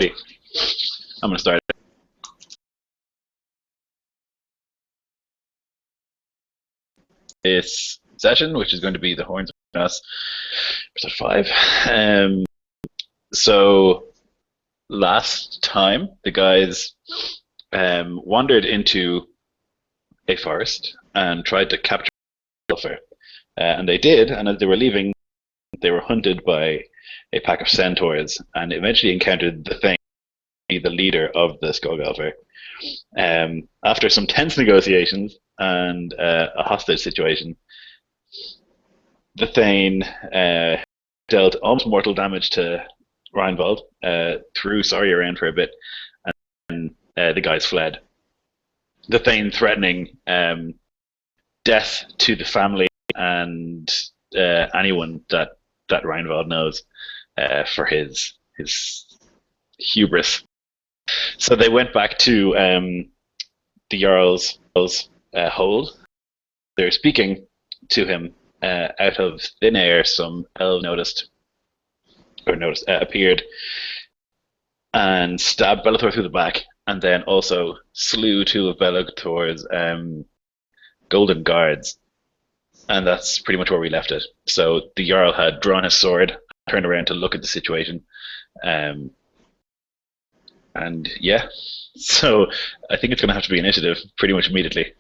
Alrighty. I'm going to start. This session, which is going to be the Horns of Us, episode 5. So last time the guys wandered into a forest and tried to capture alfr, and they did. And as they were leaving, they were hunted by a pack of centaurs, and eventually encountered the Thane, the leader of the Skog alfr. After some tense negotiations and a hostage situation, the Thane dealt almost mortal damage to Reinwald, threw Sorry around for a bit, and the guys fled. The Thane threatening death to the family and anyone that Reinwald knows for his hubris. So they went back to the Jarl's hold. They were speaking to him out of thin air. Some elves appeared and stabbed Bellator through the back, and then also slew 2 of Bellator's golden guards. And that's pretty much where we left it. So the Jarl had drawn his sword, turned around to look at the situation, and yeah, so I think it's going to have to be initiative pretty much immediately.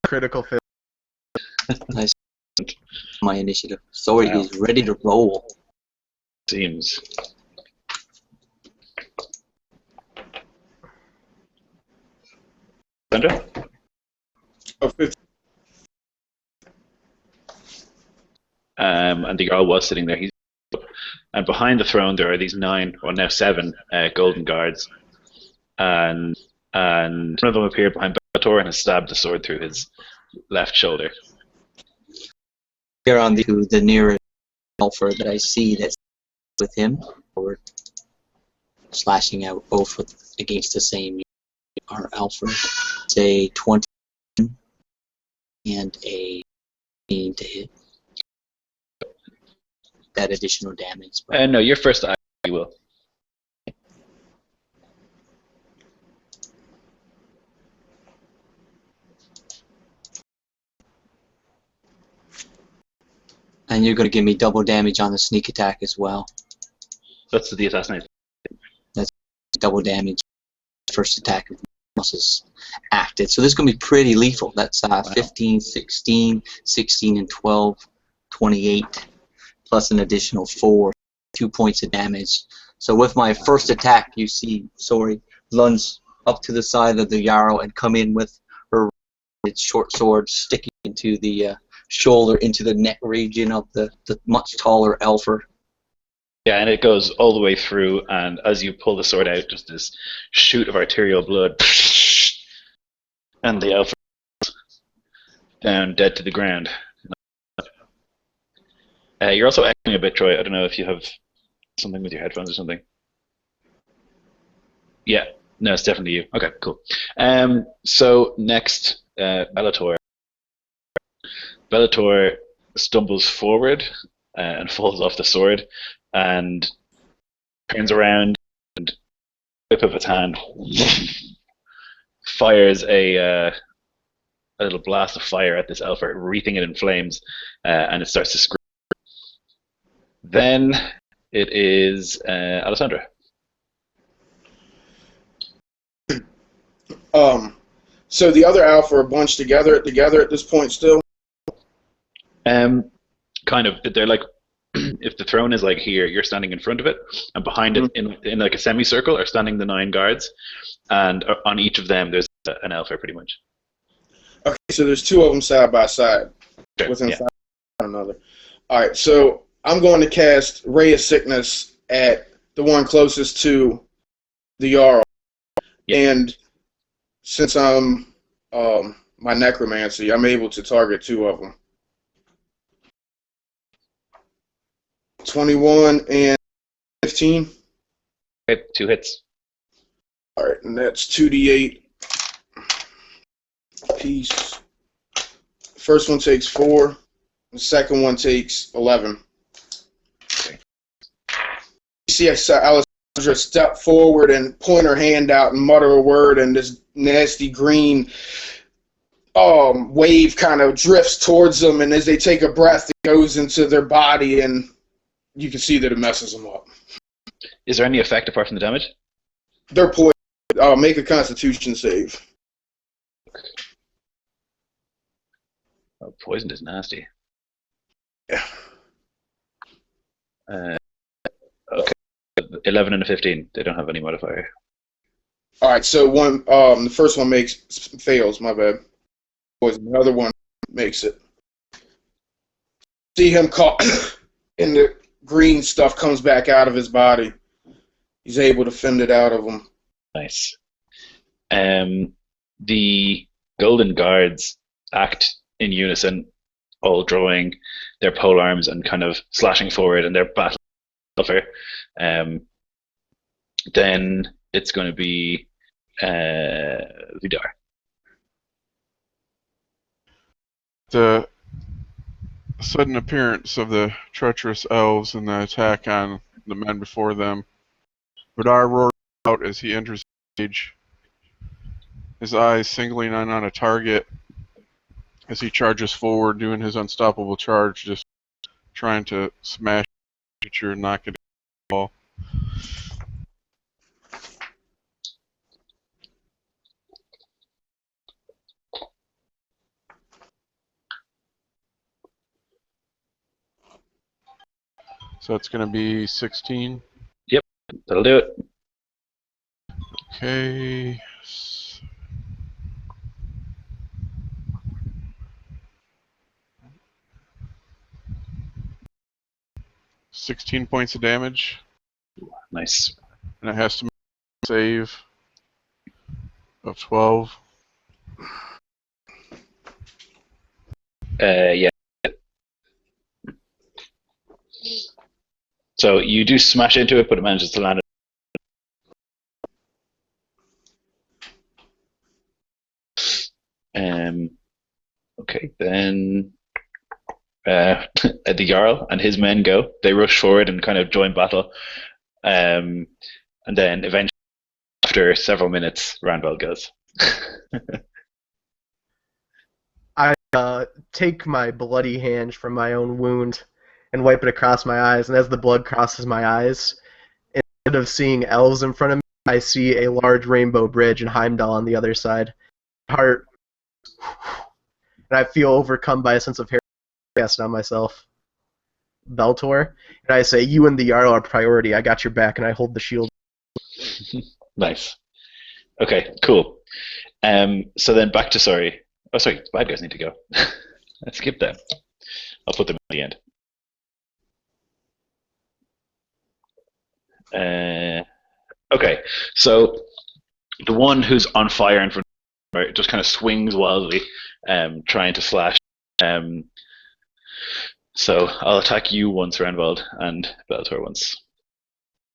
Critical fail. Nice. My initiative. Sorry, wow. He's ready to roll. Seems. Sandra? And the Jarl was sitting there. He's up. And behind the throne there are these 9, or now 7, golden guards. And one of them appeared behind Bellator and has stabbed the sword through his left shoulder. Here on the nearest alfr that I see that's with him, or slashing out both against the same alfr. It's a 20 and a 15 to hit. That additional damage. No, your first act you will. And you're going to give me double damage on the sneak attack as well. That's the assassinate. That's double damage. First attack is acted. So this is going to be pretty lethal. That's 15, 16, 16, and 12, 28, plus an additional 4, 2 points of damage. So with my first attack, you see Sorry lunge up to the side of the Jarl and come in with her short sword sticking into the shoulder, into the neck region of the much taller alfr. Yeah, and it goes all the way through, and as you pull the sword out, just this shoot of arterial blood, and the alfr down dead to the ground. You're also echoing a bit, Troy. I don't know if you have something with your headphones or something. Yeah, no, it's definitely you. Okay, cool. So next, Bellator. Bellator stumbles forward and falls off the sword and turns around and whip of its hand fires a little blast of fire at this alfr, wreathing it in flames, and it starts to scream. Then it is Alessandra. So the other alpha are bunched together at this point still? Kind of. They're like, if the throne is like here, you're standing in front of it, and behind it, in like a semicircle, are standing the 9 guards, and on each of them there's an alpha, pretty much. Okay, so there's 2 of them side by side, Sure, within yeah. 5 of one another. All right, so I'm going to cast Ray of Sickness at the one closest to the Jarl, and since I'm my necromancy, I'm able to target 2 of them. 21 and 15. Okay, 2 hits. All right, and that's 2d8 apiece. First one takes 4. The second one takes 11. Okay. You see Alessandra step forward and point her hand out and mutter a word, and this nasty green wave kind of drifts towards them, and as they take a breath, it goes into their body, and you can see that it messes them up. Is there any effect apart from the damage? They're poisoned. Make a Constitution save. Oh, poisoned is nasty. Yeah. Okay. 11 and a 15. They don't have any modifier. All right, so the first one fails. My bad. Poison. The other one makes it. See him caught, and the green stuff comes back out of his body. He's able to fend it out of him. Nice. The Golden Guards act in unison, all drawing their pole arms and kind of slashing forward, and they're battling alfr. Then it's going to be Vidar. The sudden appearance of the treacherous elves and the attack on the men before them. Vidar roars out as he enters the stage, his eyes singling in on a target as he charges forward, doing his unstoppable charge, just trying to smash the creature and knock it in the wall. So it's going to be 16. Yep, that'll do it. Okay. 16 points of damage, Nice. and it has to make a save of 12. Yeah. So you do smash into it, but it manages to land. Okay, then the Jarl and his men go. They rush forward and kind of join battle. And then eventually, after several minutes, Randwell goes. I take my bloody hand from my own wound and wipe it across my eyes, and as the blood crosses my eyes, instead of seeing elves in front of me, I see a large rainbow bridge and Heimdall on the other side. Heart, and I feel overcome by a sense of happiness on myself. Bellator, and I say, "You and the Jarl are priority. I got your back," and I hold the shield. Nice. Okay, cool. So then back to sorry. Oh, sorry, the bad guys need to go. Let's skip them. I'll put them at the end. Okay, so the one who's on fire in front of him just kind of swings wildly, trying to slash. So I'll attack you once, Randwald, and Bellator once.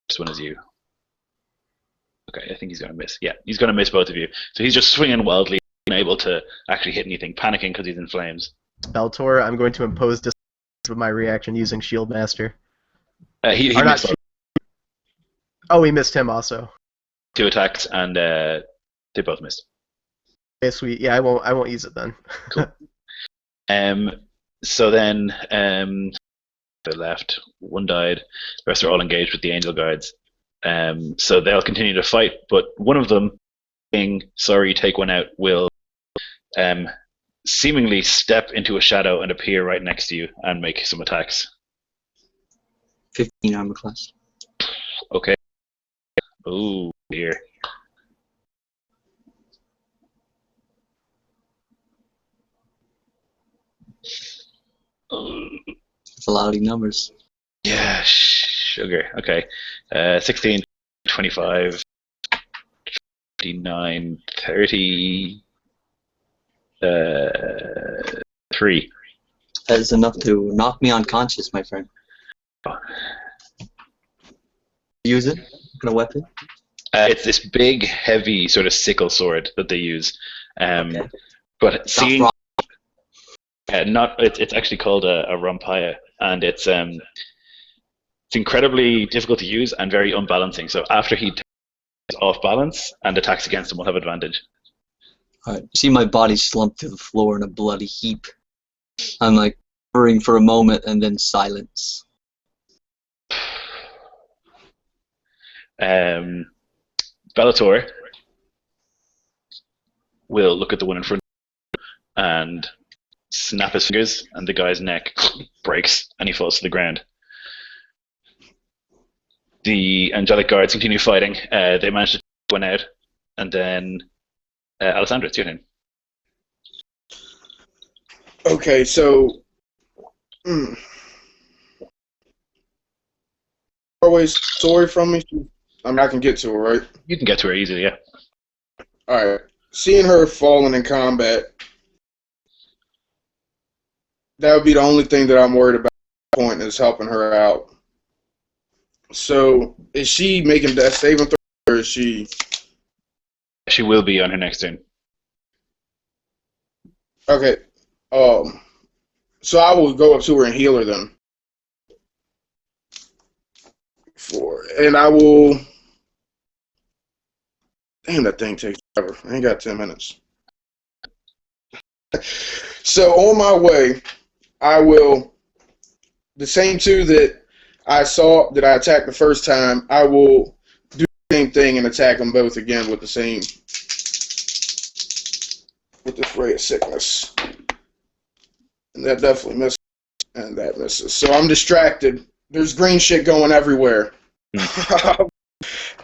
This one is you. Okay, I think he's going to miss. Yeah, he's going to miss both of you. So he's just swinging wildly, unable to actually hit anything, panicking because he's in flames. Bellator, I'm going to impose this with my reaction using Shield Master. He missed Oh, he missed him also. 2 attacks, and they both missed. Okay, sweet. Yeah, I won't use it then. Cool. So then, they left. One died. The rest are all engaged with the Angel Guards. So they'll continue to fight, but one of them, being sorry, take one out, will seemingly step into a shadow and appear right next to you and make some attacks. 15 armor class. Okay. Oh dear. That's a lot of numbers. Yeah, sugar. Okay. 16, 25, 59, 30, 3. That is enough to knock me unconscious, my friend. Use it? What kind of weapon? It's this big, heavy sort of sickle sword that they use. Okay. But seeing, Rock. it's actually called a Rumpire, and it's incredibly difficult to use and very unbalancing. So after he takes off balance and attacks against him, will have advantage. All right. See my body slump to the floor in a bloody heap. I'm like hovering for a moment and then silence. Bellator will look at the one in front and snap his fingers, and the guy's neck breaks and he falls to the ground. The angelic guards continue fighting. They manage to take one out, and then Alessandra, it's your turn. Okay, so always sorry from me. I mean, I can get to her, right? You can get to her easily, yeah. All right. Seeing her falling in combat, that would be the only thing that I'm worried about at this point, is helping her out. So, is she making that saving throw, or is she? She will be on her next turn. Okay. So I will go up to her and heal her then. And I will. Damn, that thing takes forever. I ain't got 10 minutes. So on my way, I will. The same two that I attacked the first time, I will do the same thing and attack them both again with this ray of sickness. And that definitely misses, and that misses. So I'm distracted. There's green shit going everywhere.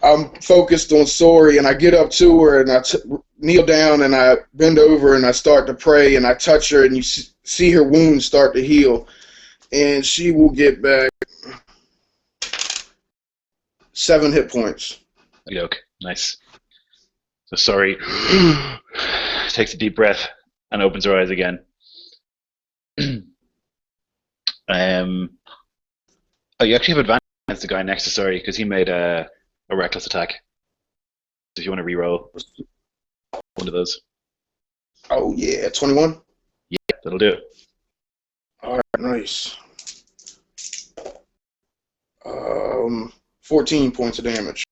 I'm focused on Sori, and I get up to her, and I kneel down, and I bend over, and I start to pray, and I touch her, and you see her wounds start to heal. And she will get back 7 hit points. Okay, nice. So Sori takes a deep breath and opens her eyes again. You actually have advantage against the guy next to Sori because he made a reckless attack. So if you want to reroll one of those. Oh, yeah, 21? Yeah, that'll do it. All right, nice. 14 points of damage.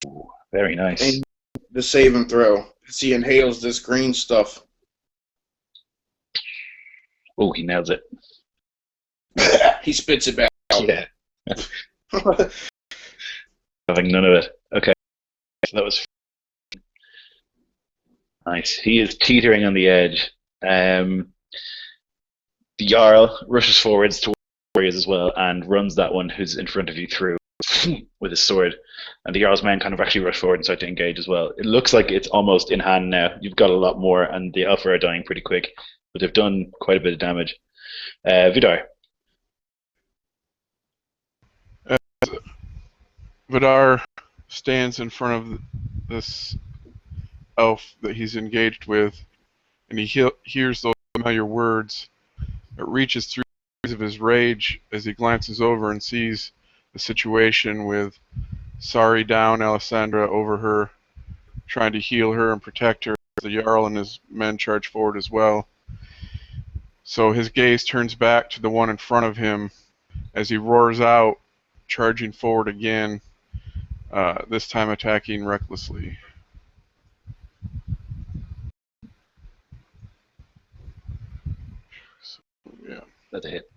Ooh, very nice. And the save and throw. As he inhales this green stuff. Oh, he nails it. He spits it back out. Yeah. Having none of it. Okay. So that was nice. He is teetering on the edge. The Jarl rushes forwards towards the warriors as well and runs that one who's in front of you through with his sword. And the Jarl's men kind of actually rush forward and start to engage as well. It looks like it's almost in hand now. You've got a lot more, and the alfr are dying pretty quick, but they've done quite a bit of damage. Vidar. Vidar stands in front of this elf that he's engaged with, and he hears those familiar words. It reaches through of his rage as he glances over and sees the situation with Sari down, Alessandra over her, trying to heal her and protect her. The Jarl and his men charge forward as well. So his gaze turns back to the one in front of him as he roars out, charging forward again, this time attacking recklessly. So, yeah. That's a hit.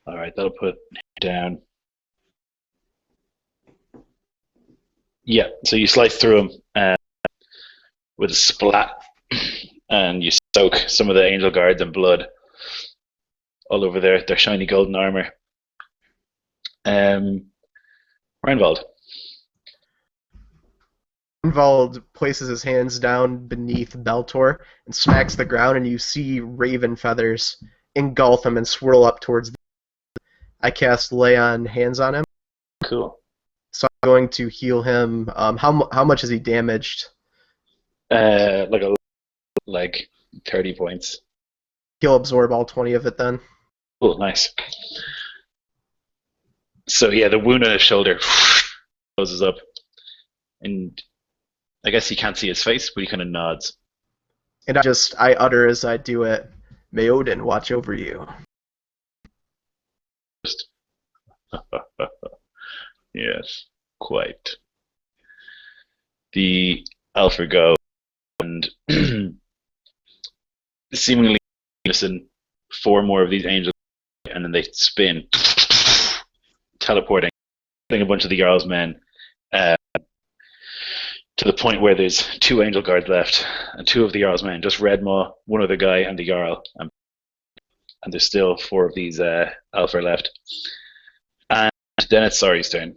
Alright, that'll put down. Yeah, so you slice through him with a splat, and you soak some of the angel guards in blood all over their shiny golden armor. Reinvald. Reinvald places his hands down beneath Bellator and smacks the ground, and you see raven feathers engulf him and swirl up towards I cast Lay on Hands on him. Cool. So I'm going to heal him. How much is he damaged? Like a like 30 points. He'll absorb all 20 of it then. Oh, nice. So yeah, the wound on his shoulder closes up, and I guess you can't see his face, but he kind of nods. And I utter as I do it, "May Odin watch over you." Just, yes, quite. The alfr go and seemingly listen 4 more of these angels, and then they spin, teleporting a bunch of the Jarl's men to the point where there's 2 angel guards left, and 2 of the Jarl's men, just Redmaw, one other guy, and the Jarl, and there's still 4 of these alfr left. And then it's Sori's turn.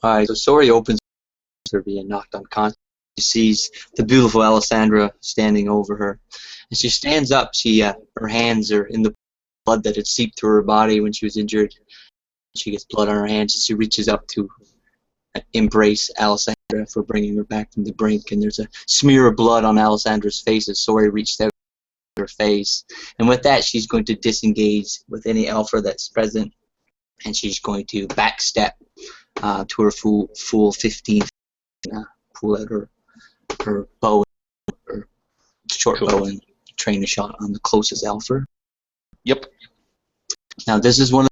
Alright, so Sori opens her being knocked unconscious. She sees the beautiful Alessandra standing over her. And she stands up. Her hands are in the blood that had seeped through her body when she was injured. She gets blood on her hands. She reaches up to embrace Alessandra for bringing her back from the brink. And there's a smear of blood on Alessandra's face as Sori reached out to her face. And with that, she's going to disengage with any alpha that's present. And she's going to backstep to her full 15. Pull out her bow, her short bow, and train a shot on the closest alpha. Yep. Now this is one of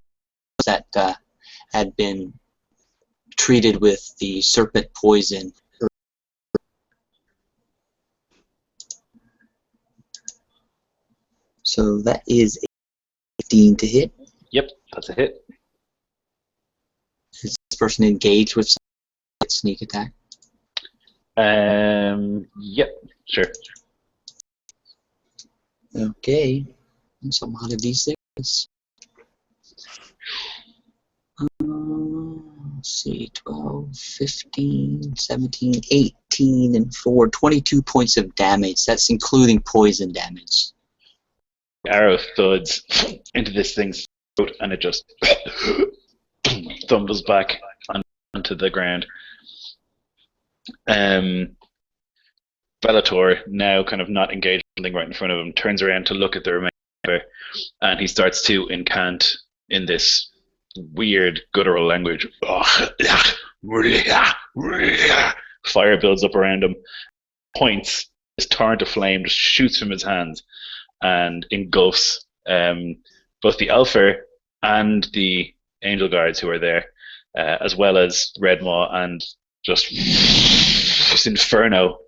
the that had been treated with the serpent poison. So that is a 15 to hit. Yep, that's a hit. Is this person engaged with sneak attack? Yep, sure. Okay. So I'm out of D6. Let's see, 12, 15, 17, 18, and 4. 22 points of damage. That's including poison damage. Arrow thuds into this thing's throat, and it just tumbles back onto the ground. Bellator, now kind of not engaged with something right in front of him, turns around to look at the remainder, and he starts to incant in this weird guttural language. Fire builds up around him. Points, this torrent of flame just shoots from his hands and engulfs both the alfr and the angel guards who are there, as well as Redmaw, and just this inferno,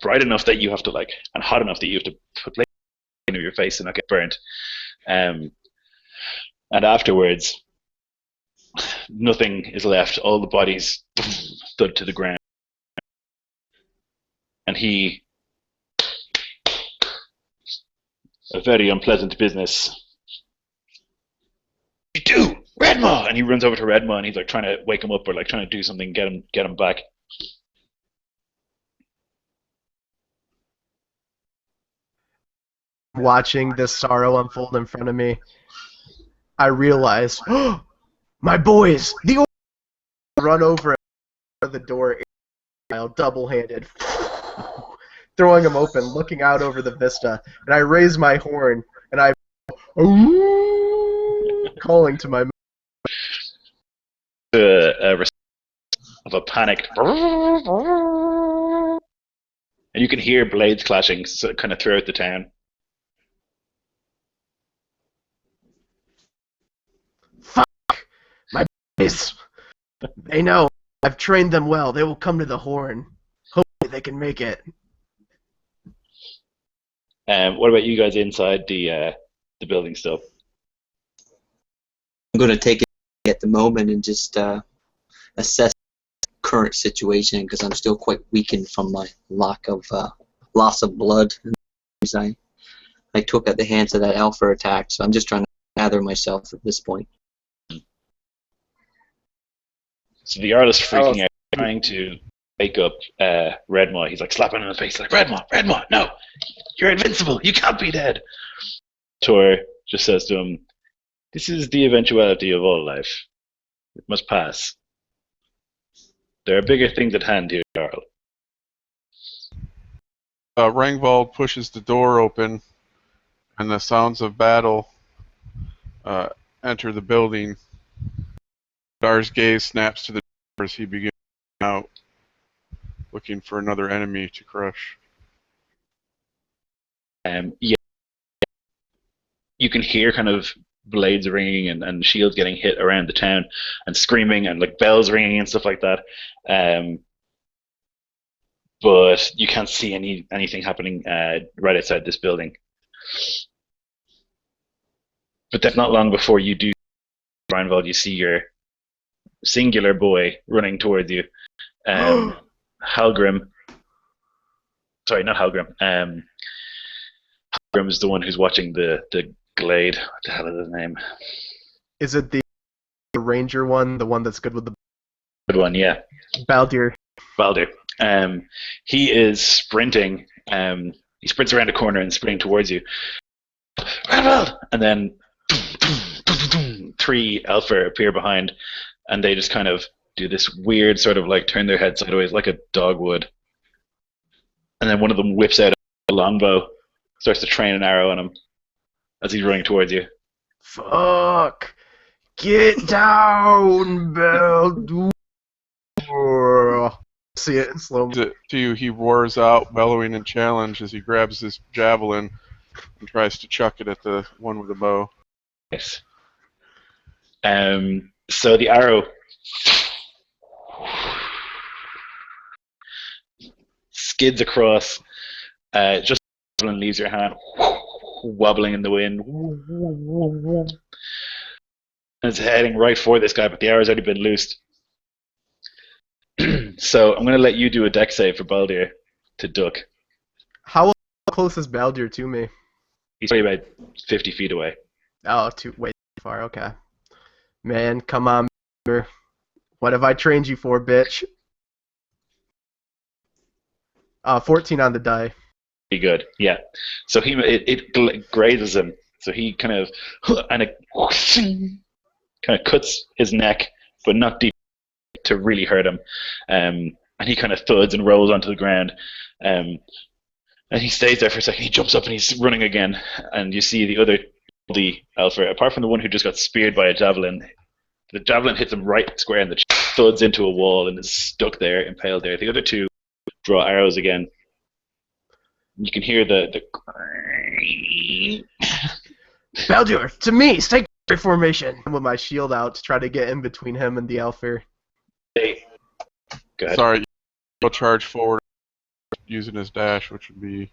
bright enough that you have to and hot enough that you have to put light into your face and not get burnt. And afterwards, nothing is left. All the bodies thud to the ground, and he, a very unpleasant business. You do, Redmaw, and he runs over to Redmaw, and he's trying to wake him up or trying to do something, get him back. Watching this sorrow unfold in front of me, I realize, oh, my boys! The run over the door, double-handed, throwing them open, looking out over the vista, and I raise my horn, and I calling to my of a panicked, and you can hear blades clashing kind of throughout the town. Fuck! My boys! They know. I've trained them well. They will come to the horn. Hopefully they can make it. What about you guys inside the building still? I'm going to take it at the moment and just assess the current situation because I'm still quite weakened from my loss of blood I took at the hands of that alpha attack. So I'm just trying to gather myself at this point. So the artist freaking out, trying to wake up Redmaw. He's slapping him in the face, Redmaw, no, you're invincible. You can't be dead. Tor just says to him, "This is the eventuality of all life. It must pass. There are bigger things at hand here, Jarl." Rangvald pushes the door open, and the sounds of battle enter the building. Vidar's gaze snaps to the door as he begins out, looking for another enemy to crush. Yeah, you can hear kind of blades ringing and shields getting hit around the town, and screaming and like bells ringing and stuff like that. But you can't see anything happening right outside this building. But that's not long before you do, Reinvald, you see your singular boy running towards you. Halgrim. Sorry, not Halgrim. Halgrim is the one who's watching the glade. What the hell is his name? Is it the ranger one, the one that's good with the Good one, yeah. Baldur? Baldur. He is sprinting. He sprints around a corner and sprinting towards you. Reinvald! And then 3 alfr appear behind, and they just kind of do this weird sort of like turn their head sideways like a dog would. And then one of them whips out a longbow, starts to train an arrow on him as he's running towards you. Fuck! Get down, Baldur! See it in slow motion. To you, he roars out, bellowing in challenge as he grabs his javelin and tries to chuck it at the one with the bow. Yes. So the arrow skids across, just and leaves your hand wobbling in the wind. And it's heading right for this guy, but the arrow's already been loosed. So I'm going to let you do a dex save for Baldur to duck. How close is Baldur to me? He's probably about 50 feet away. Oh, way too far. Okay. Man, come on, Baldur. What have I trained you for, bitch? 14 on the die. Pretty good, yeah. So it grazes him. So he kind of cuts his neck, but not deep to really hurt him. And he kind of thuds and rolls onto the ground. And he stays there for a second. He jumps up and he's running again. And you see the alfr, apart from the one who just got speared by a javelin, the javelin hits him right square in the chest, thuds into a wall and is stuck there, impaled there. The other 2 draw arrows again. You can hear the Baldur, to me, stay formation. With my shield out to try to get in between him and the alfr. Hey. Go ahead. Sorry, he'll charge forward using his dash, which would be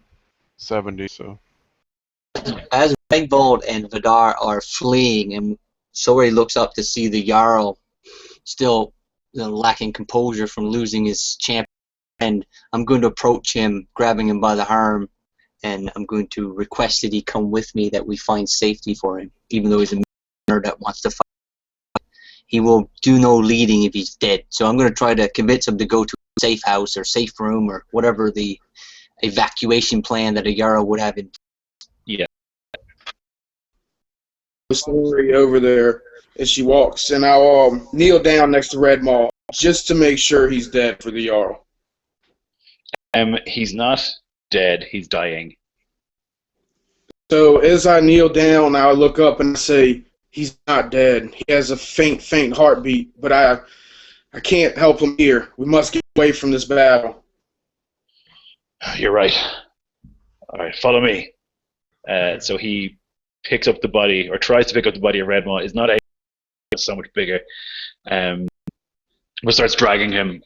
70. So As Rangvald and Vidar are fleeing, and Sori looks up to see the Jarl still lacking composure from losing his champion, and I'm going to approach him, grabbing him by the arm, and I'm going to request that he come with me, that we find safety for him, even though he's a murderer that wants to fight. He will do no leading if he's dead. So I'm going to try to convince him to go to a safe house or safe room or whatever the evacuation plan that a Jarl would have in. Yeah. Story over there as she walks, and I'll kneel down next to Red Maw just to make sure he's dead for the Jarl. He's not dead. He's dying. So as I kneel down, I'll look up and say, he's not dead. He has a faint heartbeat, but I can't help him here. We must get away from this battle. You're right. All right, follow me. So he picks up the body, or tries to pick up the body of Redmaw. Is not able. It's so much bigger. But starts dragging him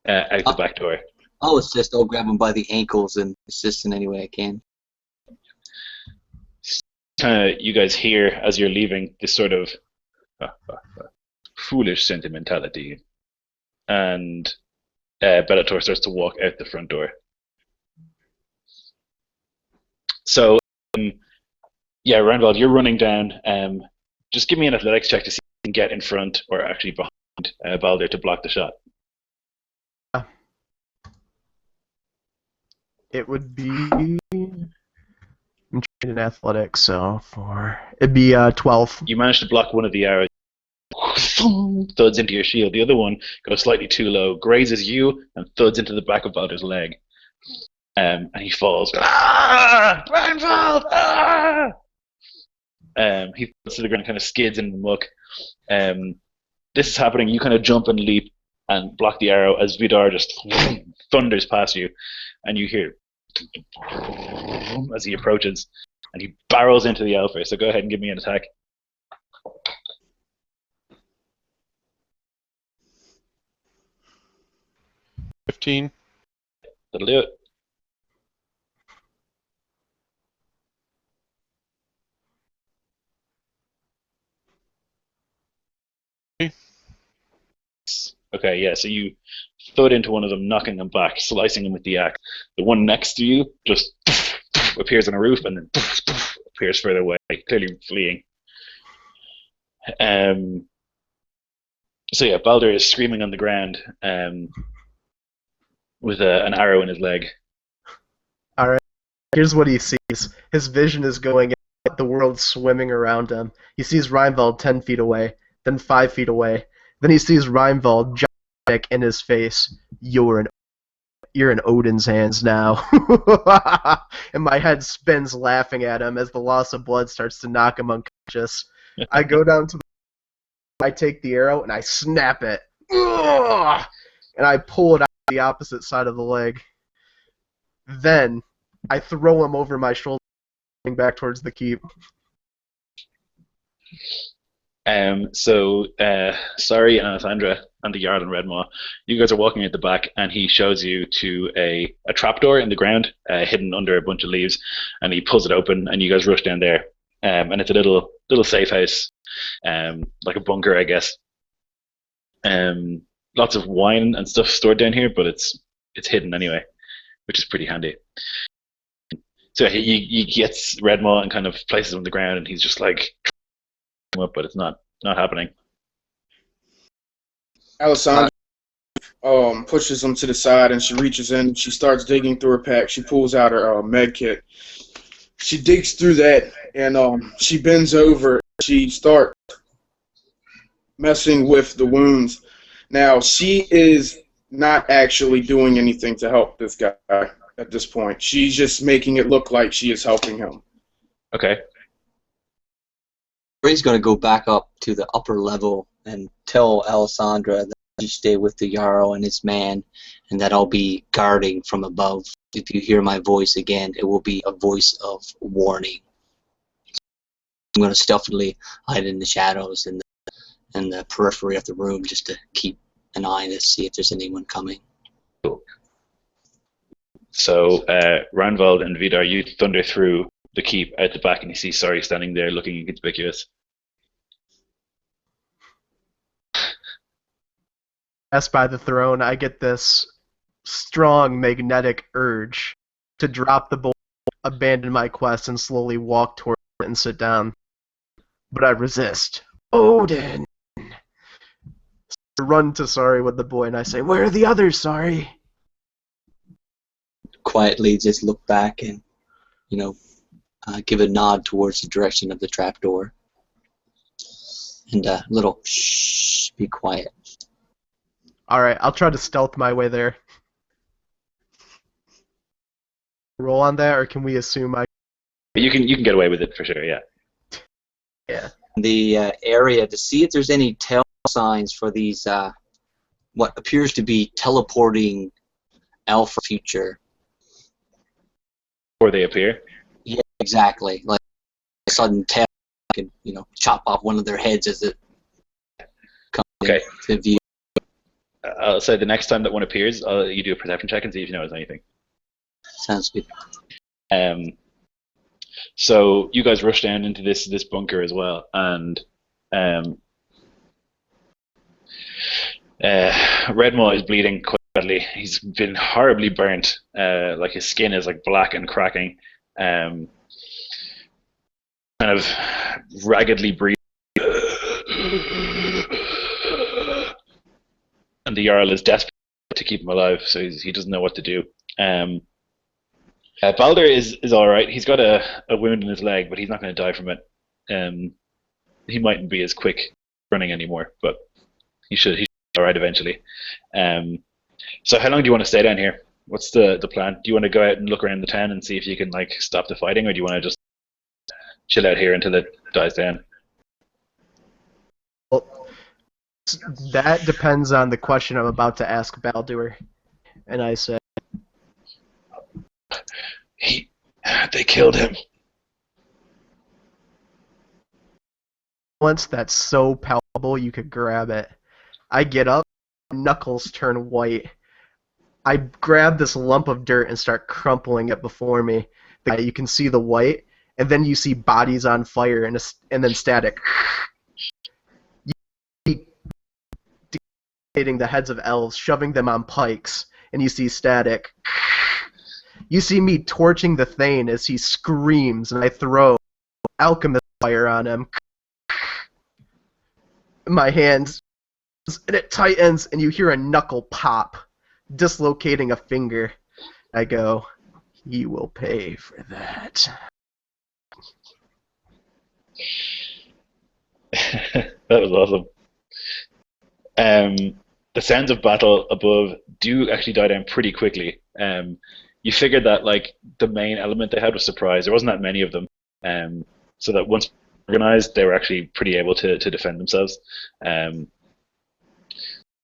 out the back door. I'll assist. I'll grab him by the ankles and assist in any way I can. You guys hear as you're leaving this sort of foolish sentimentality, and Bellator starts to walk out the front door. So, yeah, Randall, you're running down. Just give me an athletics check to see if you can get in front or actually behind Baldur to block the shot. It would be. I'm trained in athletics, so it'd be 12. You managed to block one of the arrows. Thuds into your shield. The other one goes slightly too low, grazes you, and thuds into the back of Baldur's leg. and he falls. Ah! Reinvald! Ah! He falls to the ground and kind of skids in the muck. This is happening. You kind of jump and leap and block the arrow as Vidar just thunders past you, and you hear as he approaches, and he barrels into the alfr. So go ahead and give me an attack. 15. That'll do it. Okay, yeah, so you thud into one of them, knocking him back, slicing him with the axe. The one next to you just appears on a roof and then appears further away, clearly fleeing. So yeah, Balder is screaming on the ground with an arrow in his leg. Alright, here's what he sees. His vision is going at the world swimming around him. He sees Reinvald 10 feet away, then 5 feet away. Then he sees Reinvald gigantic in his face. You're in Odin's hands now. And my head spins laughing at him as the loss of blood starts to knock him unconscious. I go down to I take the arrow and I snap it. Ugh! And I pull it out the opposite side of the leg. Then I throw him over my shoulder back towards the keep. So Sari and Alessandra and the Jarl and Redmaw, you guys are walking at the back, and he shows you to a trapdoor in the ground, hidden under a bunch of leaves, and he pulls it open, and you guys rush down there. And it's a little safe house, like a bunker, I guess. Lots of wine and stuff stored down here, but it's hidden anyway, which is pretty handy. So he gets Redmaw and kind of places him on the ground, and he's just like him up, but it's not happening. Alessandra pushes him to the side, and she reaches in and she starts digging through her pack. She pulls out her med kit. She digs through that, and she bends over. She starts messing with the wounds. Now, she is not actually doing anything to help this guy at this point. She's just making it look like she is helping him. Okay. He's going to go back up to the upper level and tell Alessandra that she stay with the Jarl and his man, and that I'll be guarding from above. If you hear my voice again, it will be a voice of warning. I'm going to stealthily hide in the shadows and the periphery of the room just to keep an eye to see if there's anyone coming. Cool. So Reinvald and Vidar, you thunder through the keep out the back, and you see Sari standing there looking inconspicuous. As by the throne, I get this strong magnetic urge to drop the bowl, abandon my quest, and slowly walk toward it and sit down. But I resist. Odin! I run to Sari with the boy, and I say, "Where are the others, Sari?" Quietly just look back and, give a nod towards the direction of the trapdoor. And a little shh, be quiet. Alright, I'll try to stealth my way there. Roll on that, or can we assume I... You can get away with it for sure, yeah. Yeah. The area to see if there's any tell signs for these, what appears to be teleporting alpha future. Before they appear? Yeah, exactly. Like a sudden tail could, chop off one of their heads as it comes into view. I'll say the next time that one appears, you do a perception check and see if you notice anything. Sounds good. So you guys rush down into this bunker as well, and Redmaw is bleeding quite badly. He's been horribly burnt. Like his skin is like black and cracking. Kind of raggedly breathing. And the Jarl is desperate to keep him alive, so he doesn't know what to do. Balder is alright. He's got a wound in his leg, but he's not going to die from it. He mightn't be as quick running anymore, but he should be alright eventually. So how long do you want to stay down here What's the plan? Do you want to go out and look around the town and see if you can like stop the fighting, or do you want to just chill out here until it dies down? Well, that depends on the question I'm about to ask Baldur. And I say, They killed him. once that's so palpable you could grab it. I get up, knuckles turn white. I grab this lump of dirt and start crumpling it before me. You can see the white, and then you see bodies on fire and then static. You decapitating the heads of elves, shoving them on pikes, and you see static. You see me torching the Thane as he screams, and I throw alchemist fire on him. My hands, and it tightens, and you hear a knuckle pop, dislocating a finger. I go, "You will pay for that." That was awesome. The sounds of battle above do actually die down pretty quickly. You figured that like the main element they had was surprise. There wasn't that many of them, so that once organized, they were actually pretty able to defend themselves.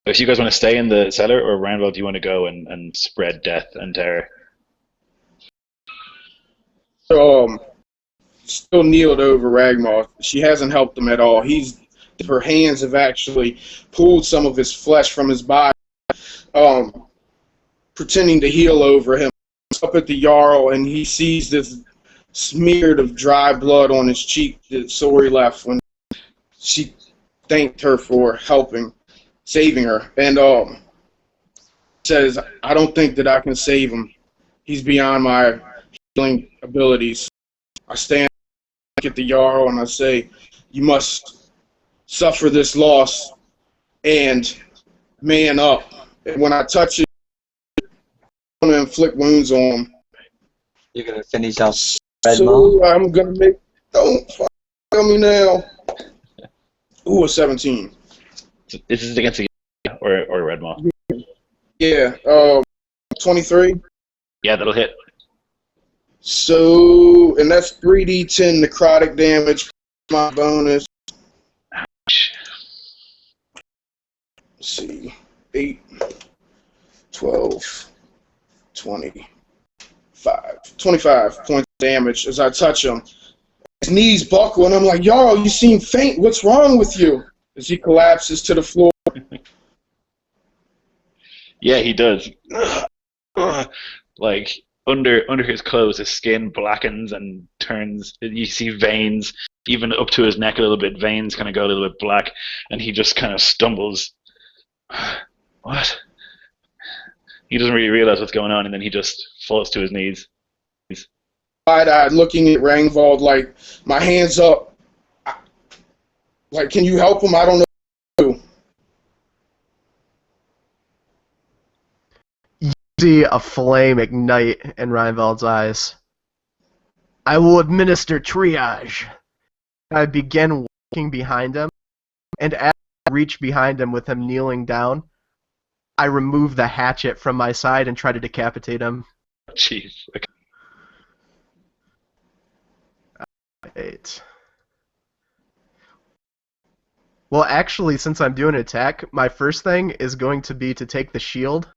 If you guys want to stay in the cellar, or Randall, do you want to go and spread death and terror? Still kneeled over Ragmoth. She hasn't helped him at all. Her hands have actually pulled some of his flesh from his body, pretending to heal over him. Up at the Jarl, and he sees this smeared of dry blood on his cheek that Sori left when she thanked her for saving her, and says, "I don't think that I can save him. He's beyond my healing abilities." I stand at the Jarl and I say, "You must suffer this loss and man up." And when I touch it, I'm going to inflict wounds on him. You're going to finish off So I'm going to make... Don't fuck me now. Ooh, a 17. This is against a or Red Maw. Yeah, 23. Yeah, that'll hit. So, and that's 3d10 necrotic damage, my bonus. Ouch. Let's see, 8, 12, 25 points of damage as I touch him. His knees buckle, and I'm like, "Jarl, you seem faint. What's wrong with you?" As he collapses to the floor. Yeah, he does. Like under his clothes, his skin blackens and turns. You see veins, even up to his neck a little bit. Veins kind of go a little bit black, and he just kind of stumbles. What? He doesn't really realize what's going on, and then he just falls to his knees. Wide-eyed, looking at Rangvald, like, my hands up. Like, "Can you help him? I don't know what to do." You see a flame ignite in Reinvald's eyes. "I will administer triage." I begin walking behind him, and as I reach behind him with him kneeling down, I remove the hatchet from my side and try to decapitate him. Jeez. Okay. 8. Well, actually, since I'm doing an attack, my first thing is going to be to take the shield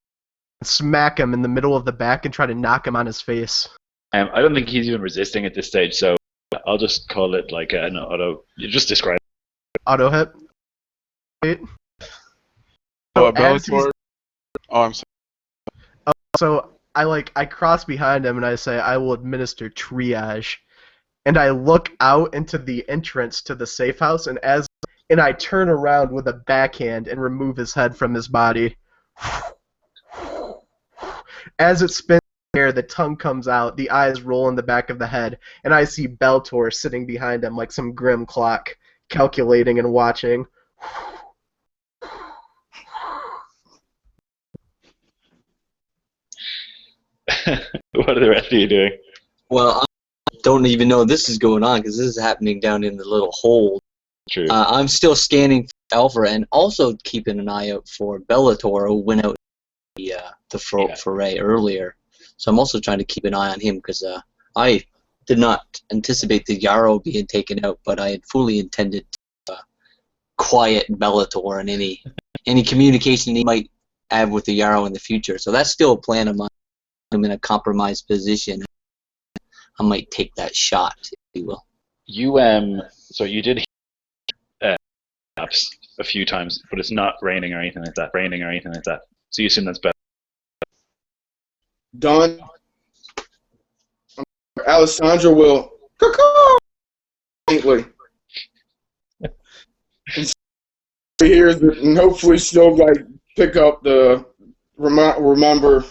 and smack him in the middle of the back and try to knock him on his face. I don't think he's even resisting at this stage, so I'll just call it like an auto. You just describe it. Auto hit. 8. Oh, So as Bellator. Oh, I'm sorry. So I cross behind him and I say, "I will administer triage." And I look out into the entrance to the safe house, and I turn around with a backhand and remove his head from his body. As it spins in the air, the tongue comes out, the eyes roll in the back of the head, and I see Bellator sitting behind him like some grim clock, calculating and watching. What are the rest of you doing? Well, I don't even know this is going on because this is happening down in the little hole. True. I'm still scanning for alfr and also keeping an eye out for Bellator, who went out foray earlier. So I'm also trying to keep an eye on him because I did not anticipate the Jarl being taken out, but I had fully intended to quiet Bellator and any communication he might have with the Jarl in the future. So that's still a plan of mine. I'm in a compromised position. I might take that shot, if you will. So you did perhaps a few times, but it's not raining or anything like that. So you assume that's better. Done. Alessandra will faintly. And hears it, and hopefully she'll like pick up the remember.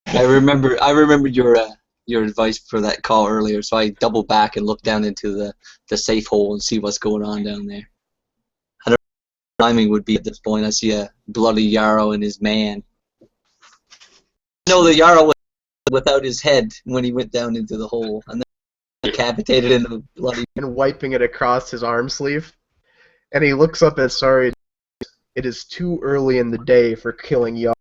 I remember your advice for that call earlier, so I double back and look down into the safe hole and see what's going on down there. I don't know what timing would be at this point. I see a bloody Jarl and his man. No, the Jarl was without his head when he went down into the hole, and then decapitated in the bloody. And wiping it across his arm sleeve. And he looks up at Sorry. It is too early in the day for killing Jarl.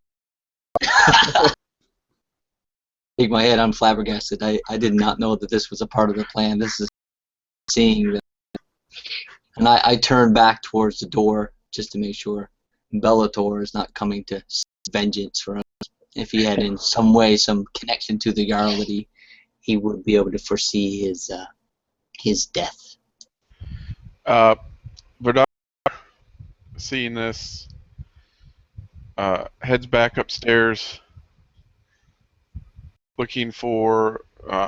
Shake my head, I'm flabbergasted. I did not know that this was a part of the plan. This is seeing that. And I turn back towards the door just to make sure Bellator is not coming to vengeance for us. If he had in some way some connection to the Jarl, that he would be able to foresee his death. But seeing this, heads back upstairs, looking for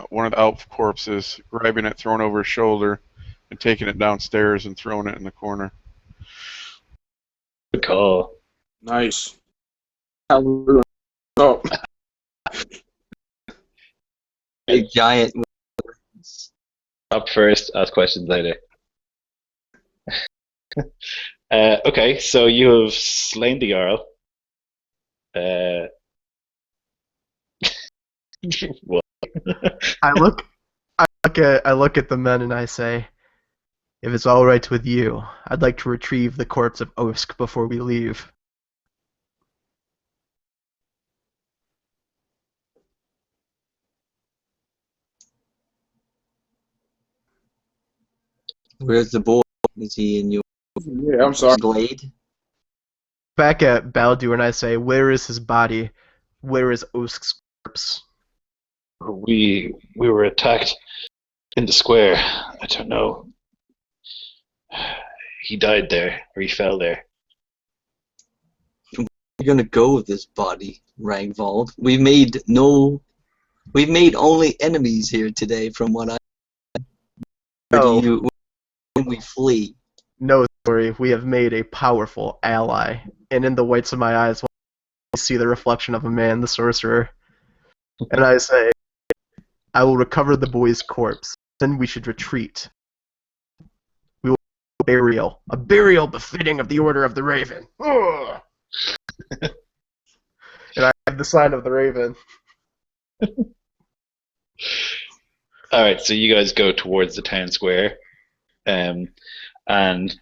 one of the elf corpses, grabbing it, throwing over his shoulder, and taking it downstairs and throwing it in the corner. Good call. Nice. Oh. A giant. Up first, ask questions later. Okay, so you have slain the Jarl. What? I look at the men and I say, if it's all right with you, I'd like to retrieve the corpse of Osk before we leave. Where's the boy? Is he in your Yeah, I'm sorry. glade? Back at Baldur and I say, where is his body? Where is Osk's corpse? We were attacked in the square. I don't know. He died there, or he fell there. Where are you gonna go with this body, Ragvald? We've made only enemies here today, from what I. No. When we flee? No, sorry, we have made a powerful ally. And in the whites of my eyes, I see the reflection of a man, the sorcerer. And I say, I will recover the boy's corpse. Then we should retreat. We will do a burial befitting of the Order of the Raven. Ugh. And I have the sign of the Raven. Alright, so you guys go towards the town square. And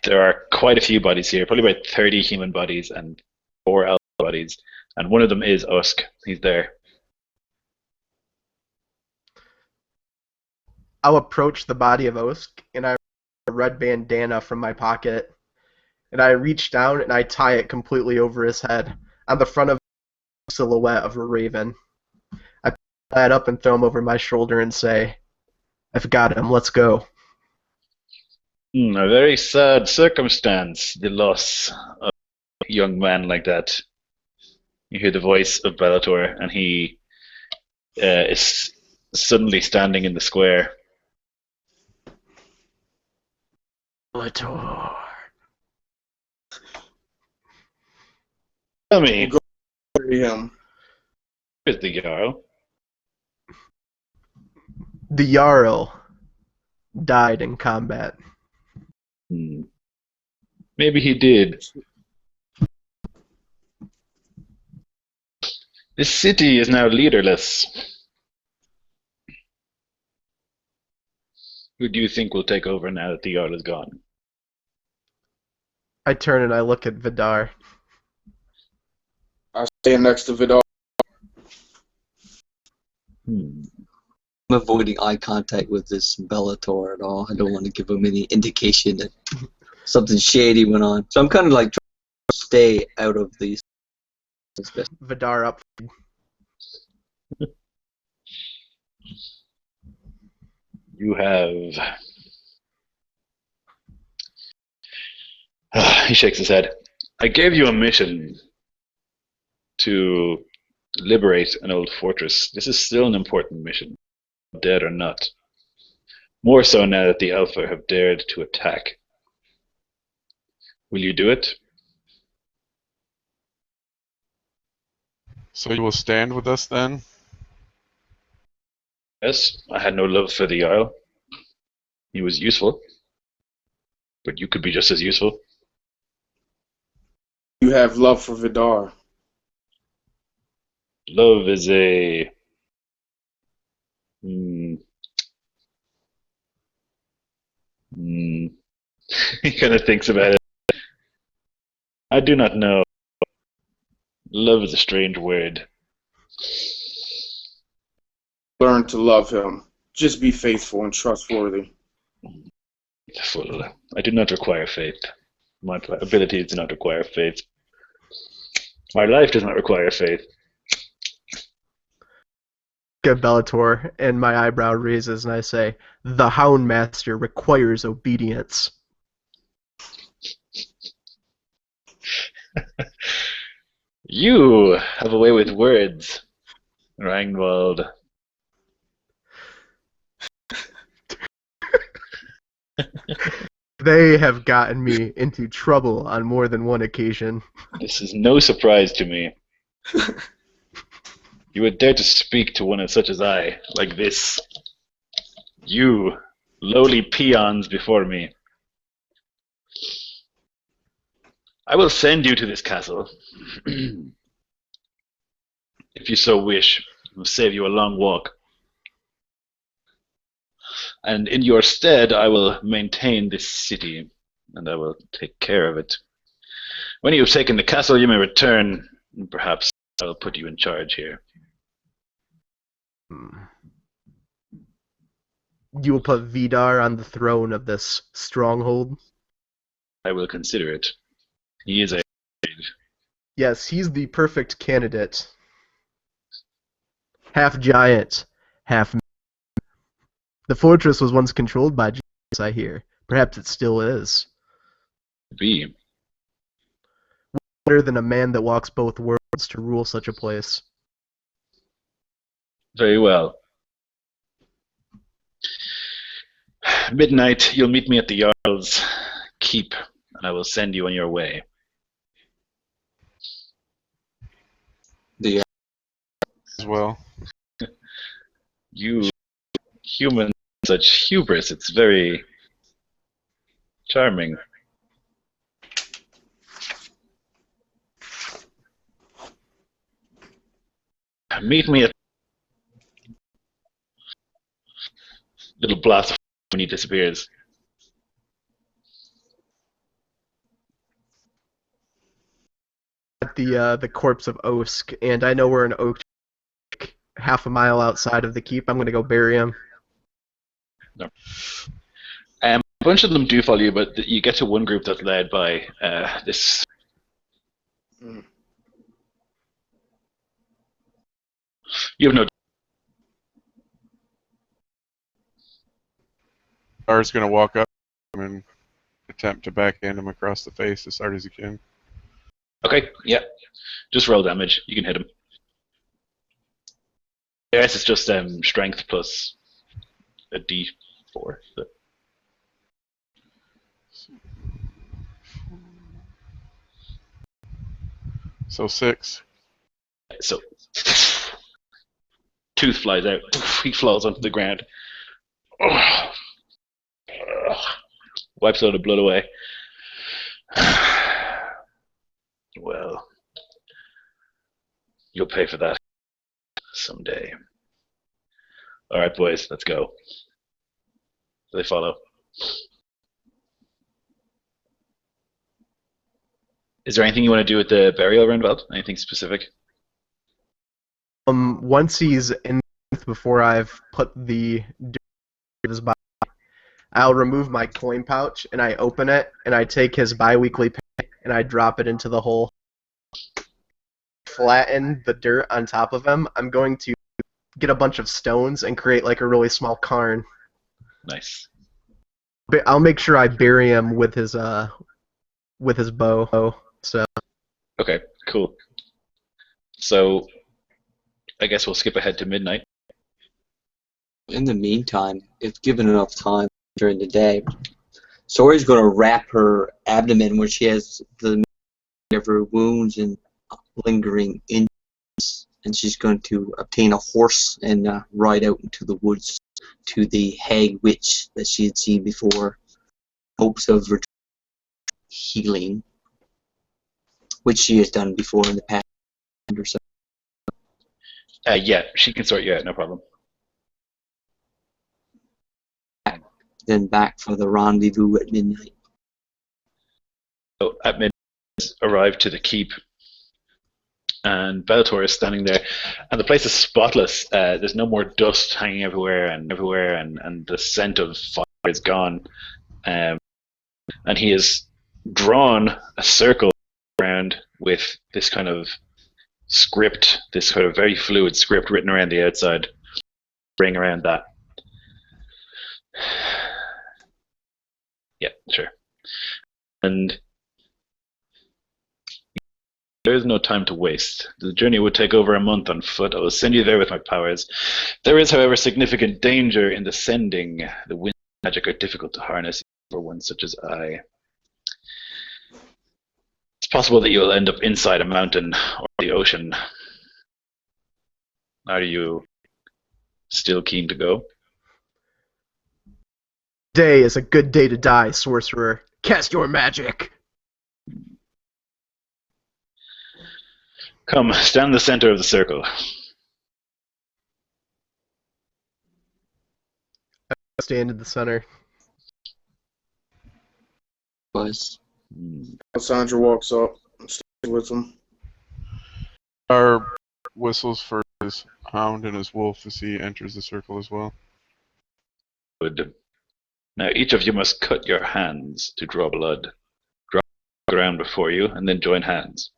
there are quite a few bodies here, probably about 30 human bodies and 4 elf bodies. And one of them is Usk. He's there. I'll approach the body of Osk, and I remove a red bandana from my pocket, and I reach down and I tie it completely over his head on the front of the silhouette of a raven. I pick that up and throw him over my shoulder and say, I've got him, let's go. A very sad circumstance, the loss of a young man like that. You hear the voice of Bellator, and he is suddenly standing in the square. Bellator. Tell me, Him. who is the Jarl? The Jarl died in combat. Maybe he did. This city is now leaderless. Who do you think will take over now that the Jarl is gone? I turn and I look at Vidar. I stand next to Vidal. Hmm. I'm avoiding eye contact with this Bellator at all. I don't want to give him any indication that something shady went on. So I'm kind of like trying to stay out of these. Vidar up. You have. He shakes his head. I gave you a mission to liberate an old fortress. This is still an important mission, dead or not. More so now that the alfr have dared to attack. Will you do it? So you will stand with us then? Yes, I had no love for the Jarl. He was useful, but you could be just as useful. You have love for Vidar. Love is a... He kind of thinks about it. I do not know. Love is a strange word. Learn to love him. Just be faithful and trustworthy. Full. I do not require faith. My abilities do not require faith. My life does not require faith. At Bellator, and my eyebrow raises, and I say, "The Hound Master requires obedience." You have a way with words, Rangwald. They have gotten me into trouble on more than one occasion. This is no surprise to me. You would dare to speak to one such as I, like this. You, lowly peons before me. I will send you to this castle. If you so wish, it will save you a long walk. And in your stead, I will maintain this city, and I will take care of it. When you have taken the castle, you may return, and perhaps I will put you in charge here. You will put Vidar on the throne of this stronghold? I will consider it. He is a... Yes, he's the perfect candidate. Half giant, half... The fortress was once controlled by giants, I hear. Perhaps it still is. be. Better than a man that walks both worlds to rule such a place. Very well. Midnight, you'll meet me at the Jarl's keep, and I will send you on your way. As well. You humans, such hubris, it's very charming. Meet me at little blast when he disappears. At the corpse of Osk, and I know we're in Oak, half a mile outside of the keep. I'm gonna go bury him. No. A bunch of them do follow you, but you get to one group that's led by this. You have no. Ar's gonna walk up and attempt to backhand him across the face as hard as he can. Okay, yeah. Just roll damage. You can hit him. Yes, it's just strength plus a d4. So 6. So, tooth flies out. He falls onto the ground. Wipes all the blood away. Well, you'll pay for that someday. All right, boys, let's go. They follow. Is there anything you want to do with the burial roundabout? Anything specific? Once he's in, before I've put the dirt of his body, I'll remove my coin pouch and I open it and I take his bi-weekly pay and I drop it into the hole. Flatten the dirt on top of him. I'm going to get a bunch of stones and create like a really small cairn. Nice. But I'll make sure I bury him with his bow. So Okay, cool. So I guess we'll skip ahead to midnight. In the meantime, if given enough time during the day, Sori's going to wrap her abdomen where she has the of her wounds and lingering injuries, and she's going to obtain a horse and ride out into the woods to the hag witch that she had seen before, hopes of healing, which she has done before in the past. Or so. Yeah, she can sort you out, no problem. Then back for the rendezvous at midnight. So at midnight, arrive to the keep, and Bellator is standing there, and the place is spotless. There's no more dust hanging everywhere, and the scent of fire is gone. And he has drawn a circle around with this kind of script, this kind of very fluid script written around the outside, ring around that. Yeah, sure. And there is no time to waste. The journey would take over a month on foot. I will send you there with my powers. There is, however, significant danger in the sending. The wind and magic are difficult to harness for one such as I. It's possible that you will end up inside a mountain or the ocean. Are you still keen to go? Today is a good day to die, sorcerer. Cast your magic. Come, stand in the center of the circle. I stand in the center. Was Sandra walks up and stays with him. Our whistles for his hound and his wolf as he enters the circle as well. Good. Now each of you must cut your hands to draw blood. Draw the ground before you, and then join hands.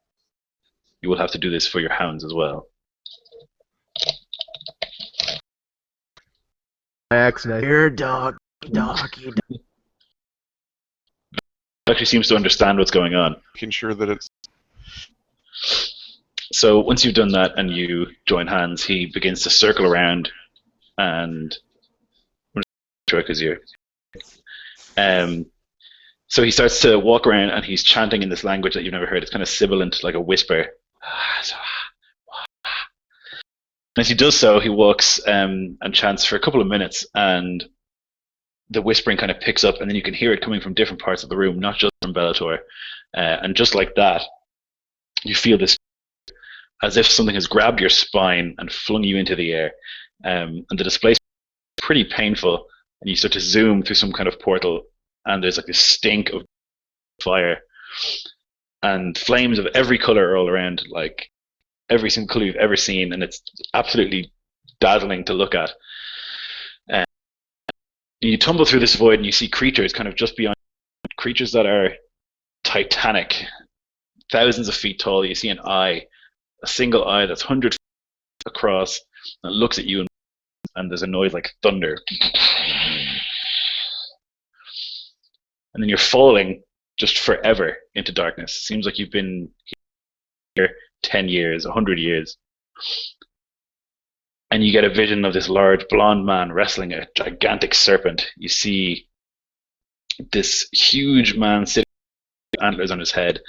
You will have to do this for your hounds as well. By accident. Here, dog. Actually seems to understand what's going on. Making sure that it's So once you've done that and you join hands, he begins to circle around, and his ear. So he starts to walk around and he's chanting in this language that you've never heard. It's kind of sibilant, like a whisper. And as he does so, he walks and chants for a couple of minutes, and the whispering kind of picks up, and then you can hear it coming from different parts of the room, not just from Bellator. And just like that, you feel this as if something has grabbed your spine and flung you into the air. And the displacement is pretty painful, and you start to zoom through some kind of portal, and there's like this stink of fire, and flames of every color are all around, like every single color you've ever seen, and it's absolutely dazzling to look at. You tumble through this void and you see creatures kind of just beyond, creatures that are titanic, thousands of feet tall. You see an eye, a single eye that's 100 feet across, that looks at you, and there's a noise like thunder. And then you're falling just forever into darkness. Seems like you've been here 10 years, 100 years. And you get a vision of this large blonde man wrestling a gigantic serpent. You see this huge man sitting with antlers on his head,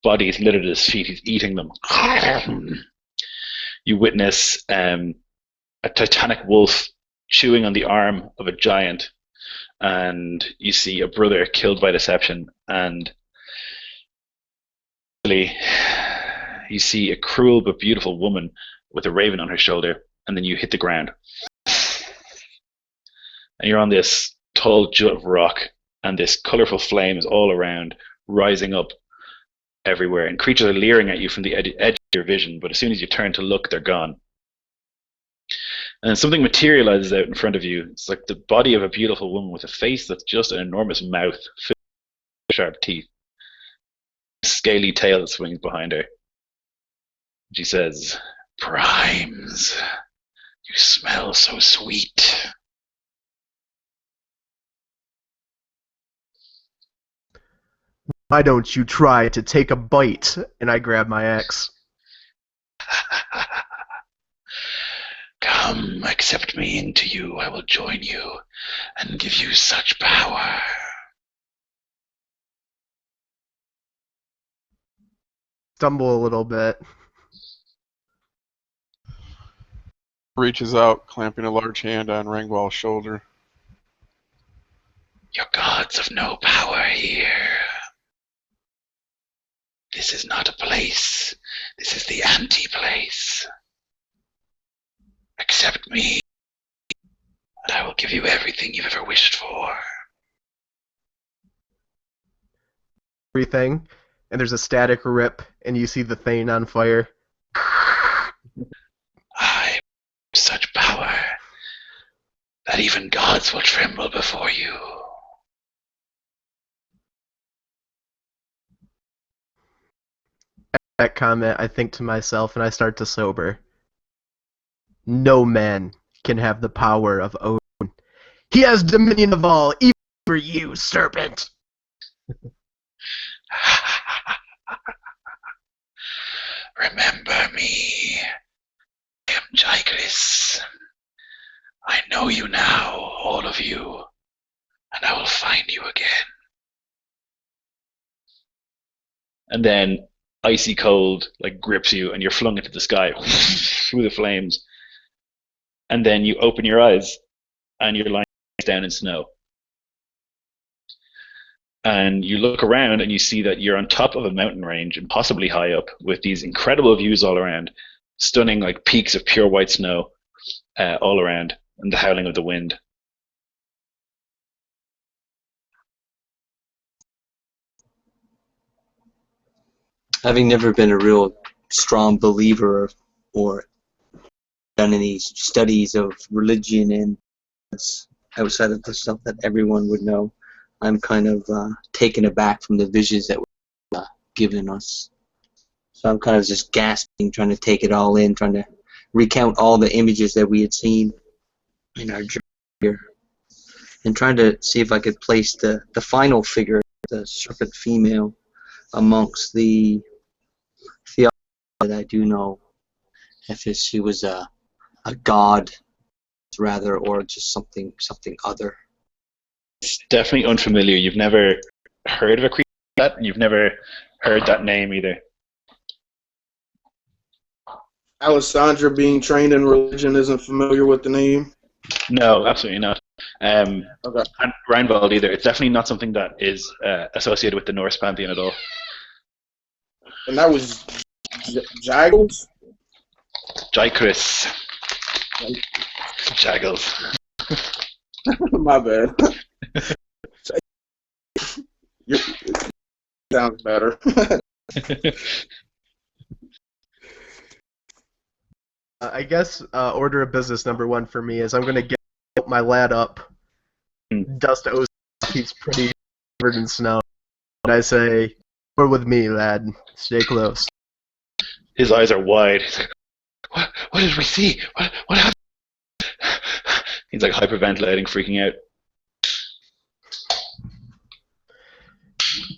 body is littered at his feet, he's eating them. You witness a titanic wolf chewing on the arm of a giant, and you see a brother killed by deception, and you see a cruel but beautiful woman with a raven on her shoulder, and then you hit the ground. And you're on this tall jut of rock, and this colorful flame is all around, rising up. everywhere, and creatures are leering at you from the edge of your vision, but as soon as you turn to look, they're gone. And something materializes out in front of you. It's like the body of a beautiful woman with a face that's just an enormous mouth filled with sharp teeth. A scaly tail that swings behind her. She says, "Primes, you smell so sweet." Why don't you try to take a bite? And I grab my axe. Come, accept me into you. I will join you and give you such power. Stumble a little bit. Reaches out, clamping a large hand on Rangwall's shoulder. Your gods have no power here. This is not a place. This is the anti-place. Accept me, and I will give you everything you've ever wished for. Everything. And there's a static rip, and you see the Thane on fire. I have such power that even gods will tremble before you. That comment, I think to myself, and I start to sober. No man can have the power of Odin. He has dominion of all, even for you, serpent. Remember me. I am Jarl. I know you now, all of you, and I will find you again. And then icy cold grips you, and you're flung into the sky through the flames. And then you open your eyes, and you're lying down in snow. And you look around, and you see that you're on top of a mountain range, impossibly high up, with these incredible views all around, stunning peaks of pure white snow all around, and the howling of the wind. Having never been a real strong believer or done any studies of religion and outside of the stuff that everyone would know, I'm kind of taken aback from the visions that were given us. So I'm kind of just gasping, trying to take it all in, trying to recount all the images that we had seen in our journey here, and trying to see if I could place the final figure, the serpent female, amongst the theology that I do know, if she was a god, rather, or just something other. It's definitely unfamiliar. You've never heard of a creature like that, and you've never heard that name either. Alessandra, being trained in religion, isn't familiar with the name. No, absolutely not. Okay. And Reinwald either. It's definitely not something that is associated with the Norse pantheon at all. And that was Jaggles? Jaikris. Jaggles. My bad. Sounds better. I guess order of business number one for me is I'm going to get my lad up. Dust O's, he's pretty covered in snow. And I say, "You're with me, lad. Stay close." His eyes are wide. He's like, what did we see? What happened? He's hyperventilating, freaking out.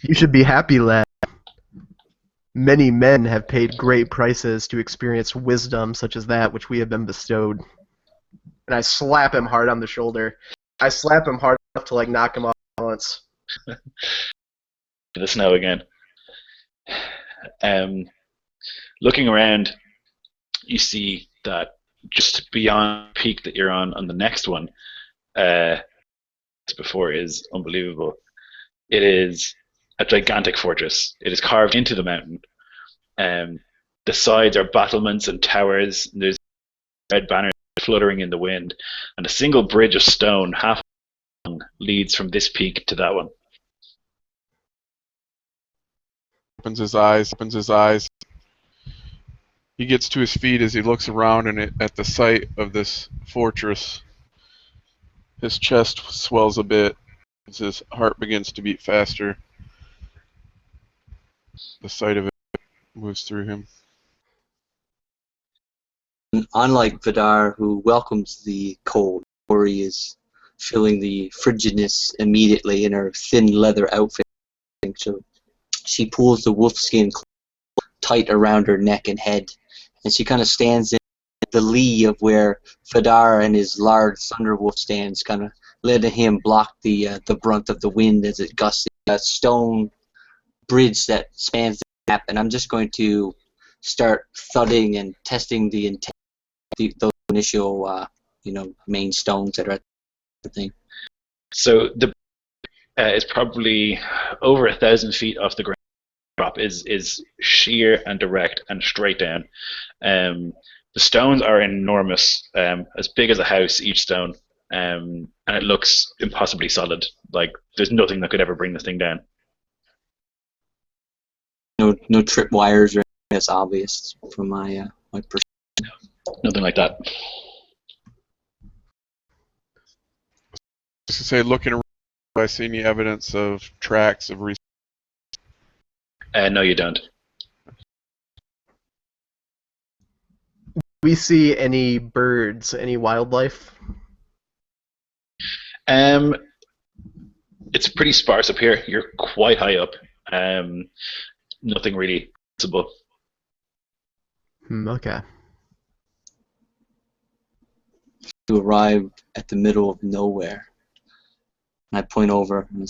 You should be happy, lad. Many men have paid great prices to experience wisdom such as that which we have been bestowed. And I slap him hard on the shoulder. I slap him hard enough to knock him off balance. The snow again. Looking around, you see that just beyond the peak that you're on the next one, before is unbelievable. It is a gigantic fortress. It is carved into the mountain. The sides are battlements and towers. And there's red banners fluttering in the wind, and a single bridge of stone, half long, leads from this peak to that one. opens his eyes. He gets to his feet as he looks around, and at the sight of this fortress, his chest swells a bit as his heart begins to beat faster. The sight of it moves through him. Unlike Vidar, who welcomes the cold, Ori is feeling the frigidness immediately in her thin leather outfit. So she pulls the wolfskin tight around her neck and head, and she kind of stands in the lee of where Vidar and his large thunderwolf stands, kind of letting him block the brunt of the wind as it gusts. A stone bridge that spans the gap, and I'm just going to start thudding and testing the those initial, main stones that are at the thing. So the is probably over 1,000 feet off the ground. Drop is sheer and direct and straight down. The stones are enormous, as big as a house, each stone, and it looks impossibly solid. Like there's nothing that could ever bring this thing down. No trip wires or anything that's obvious from my perspective. Nothing like that. Just to say, looking around, do I see any evidence of tracks of recent? No, you don't. Do we see any birds, any wildlife? It's pretty sparse up here. You're quite high up. Nothing really visible. Okay. To arrive at the middle of nowhere, and I point over, and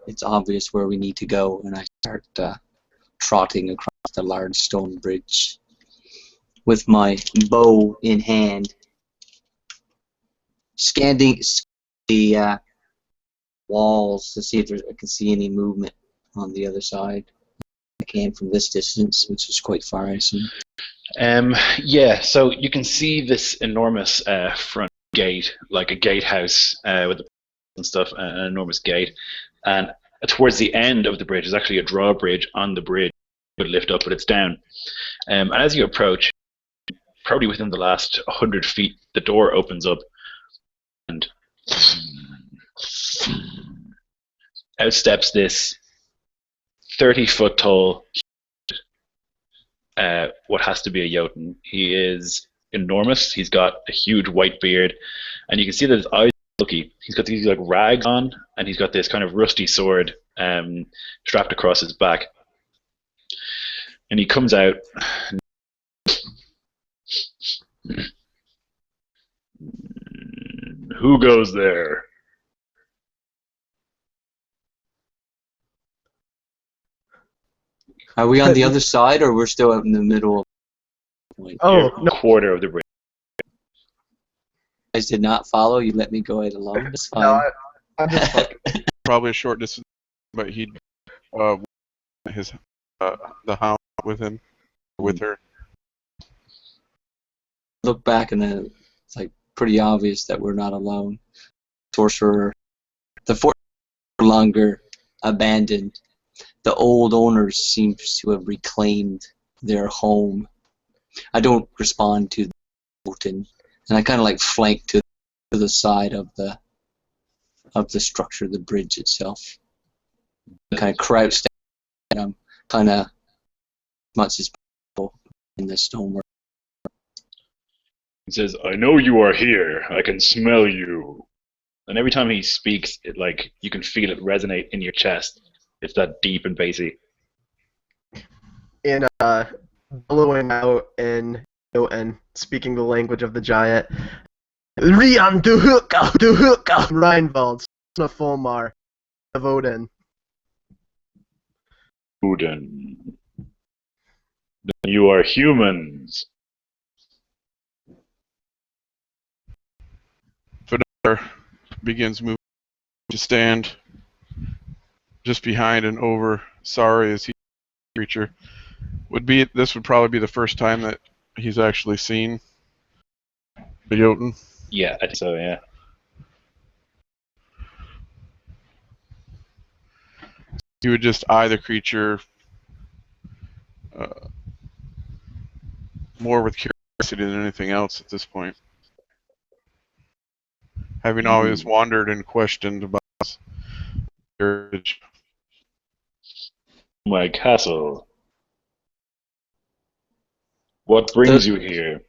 it's obvious where we need to go, and I start trotting across the large stone bridge with my bow in hand, scanning the walls to see if I can see any movement on the other side. I can from this distance, which is quite far, I assume. Yeah, so you can see this enormous front gate, like a gatehouse with the and stuff, an enormous gate, and towards the end of the bridge is actually a drawbridge on the bridge. You could lift up, but it's down. And as you approach, probably within the last 100 feet, the door opens up, and out steps this 30-foot tall, what has to be a Jotun. He is enormous. He's got a huge white beard, and you can see that his eyes are lucky. He's got these like rags on, and he's got this kind of rusty sword strapped across his back. And he comes out. Who goes there? Are we on the other side, or we're still out in the middle? Oh, You're no. a quarter of the bridge. You guys did not follow. You let me go ahead alone. It's fine. No, I'm just fucking. Probably a short distance, but he'd his the hound with him, with her. Look back, and then it's like pretty obvious that we're not alone. Sorcerer, the fort is no longer abandoned. The old owners seem to have reclaimed their home. I don't respond to the Jotun, and I kind of like flank to the side of the structure, the bridge itself. Kind of crouched down, and I'm kind of much as possible in the stonework. He says, "I know you are here. I can smell you." And every time he speaks, it like you can feel it resonate in your chest. It's that deep and bassy. In bellowing out and speaking the language of the giant. Rian Duhuka Reinvald, son of Fulmar of Odin. Odin. Then you are humans. Vidar begins moving to stand just behind and over Sari as he creature. This would probably be the first time that he's actually seen the Jotun. Yeah, I think so, yeah. He would just eye the creature more with curiosity than anything else at this point. Having always wandered and questioned about heritage. My castle. What brings you here?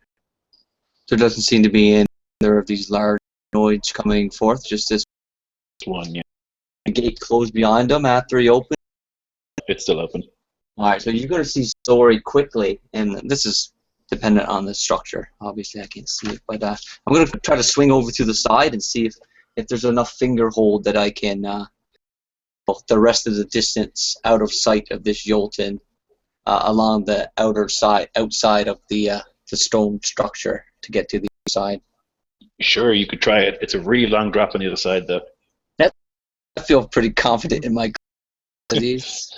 There doesn't seem to be any other of these large noise coming forth, just this One, yeah. the gate closed behind him after he opened. It's still open. Alright, so you're going to see Story quickly, and this is dependent on the structure. Obviously, I can't see it, but I'm going to try to swing over to the side and see if there's enough finger hold that I can the rest of the distance out of sight of this Jolton along the outside of the stone structure to get to the side. Sure, you could try it. It's a really long drop on the other side, though. I feel pretty confident in my abilities.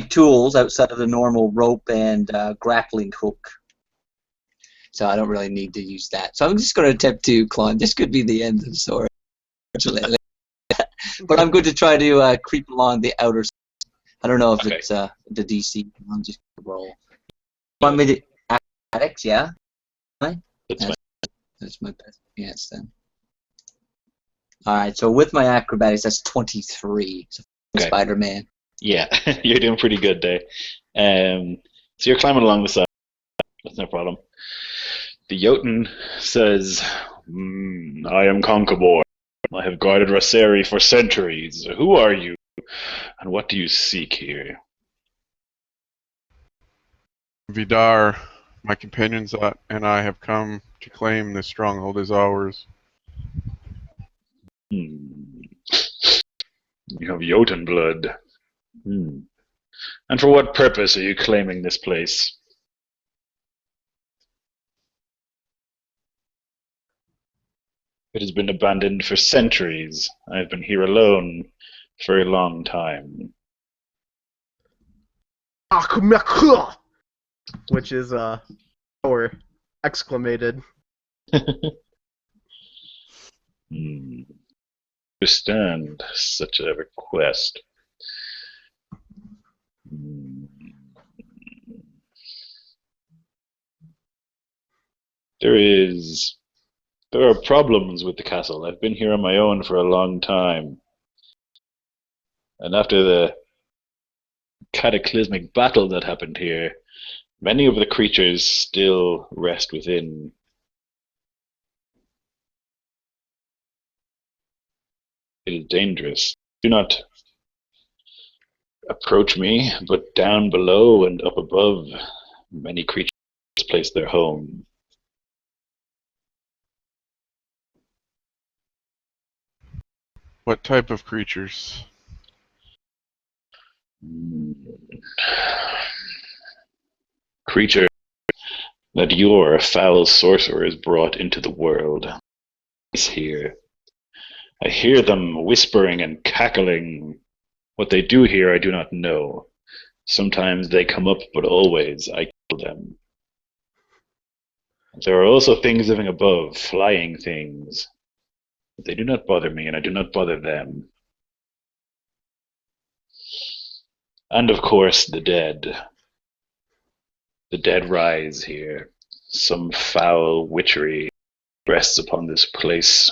Tools outside of the normal rope and grappling hook. So I don't really need to use that. So I'm just going to attempt to climb. This could be the end of the story. But I'm going to try to creep along the outer side. I don't know if it's the DC. I'm just going to roll. Want me to acrobatics, yeah? That's my best chance then. Alright, so with my acrobatics, that's 23. So Spider-Man. Yeah, you're doing pretty good there. So you're climbing along the side. That's no problem. The Jotun says, I am Conqueror. I have guarded Raseri for centuries. Who are you? And what do you seek here? Vidar, my companions and I have come to claim this stronghold as ours. You have Jotun blood. And for what purpose are you claiming this place? It has been abandoned for centuries. I have been here alone for a long time. Which is or exclamated. Understand such a request. There are problems with the castle. I've been here on my own for a long time. And after the cataclysmic battle that happened here, many of the creatures still rest within. It is dangerous. Do not approach me, but down below and up above, many creatures place their home. What type of creatures? Creature that your foul sorcerer has brought into the world is here. I hear them whispering and cackling. What they do here I do not know. Sometimes they come up, but always I kill them. There are also things living above, flying things. But they do not bother me, and I do not bother them. And of course, the dead. The dead rise here. Some foul witchery rests upon this place.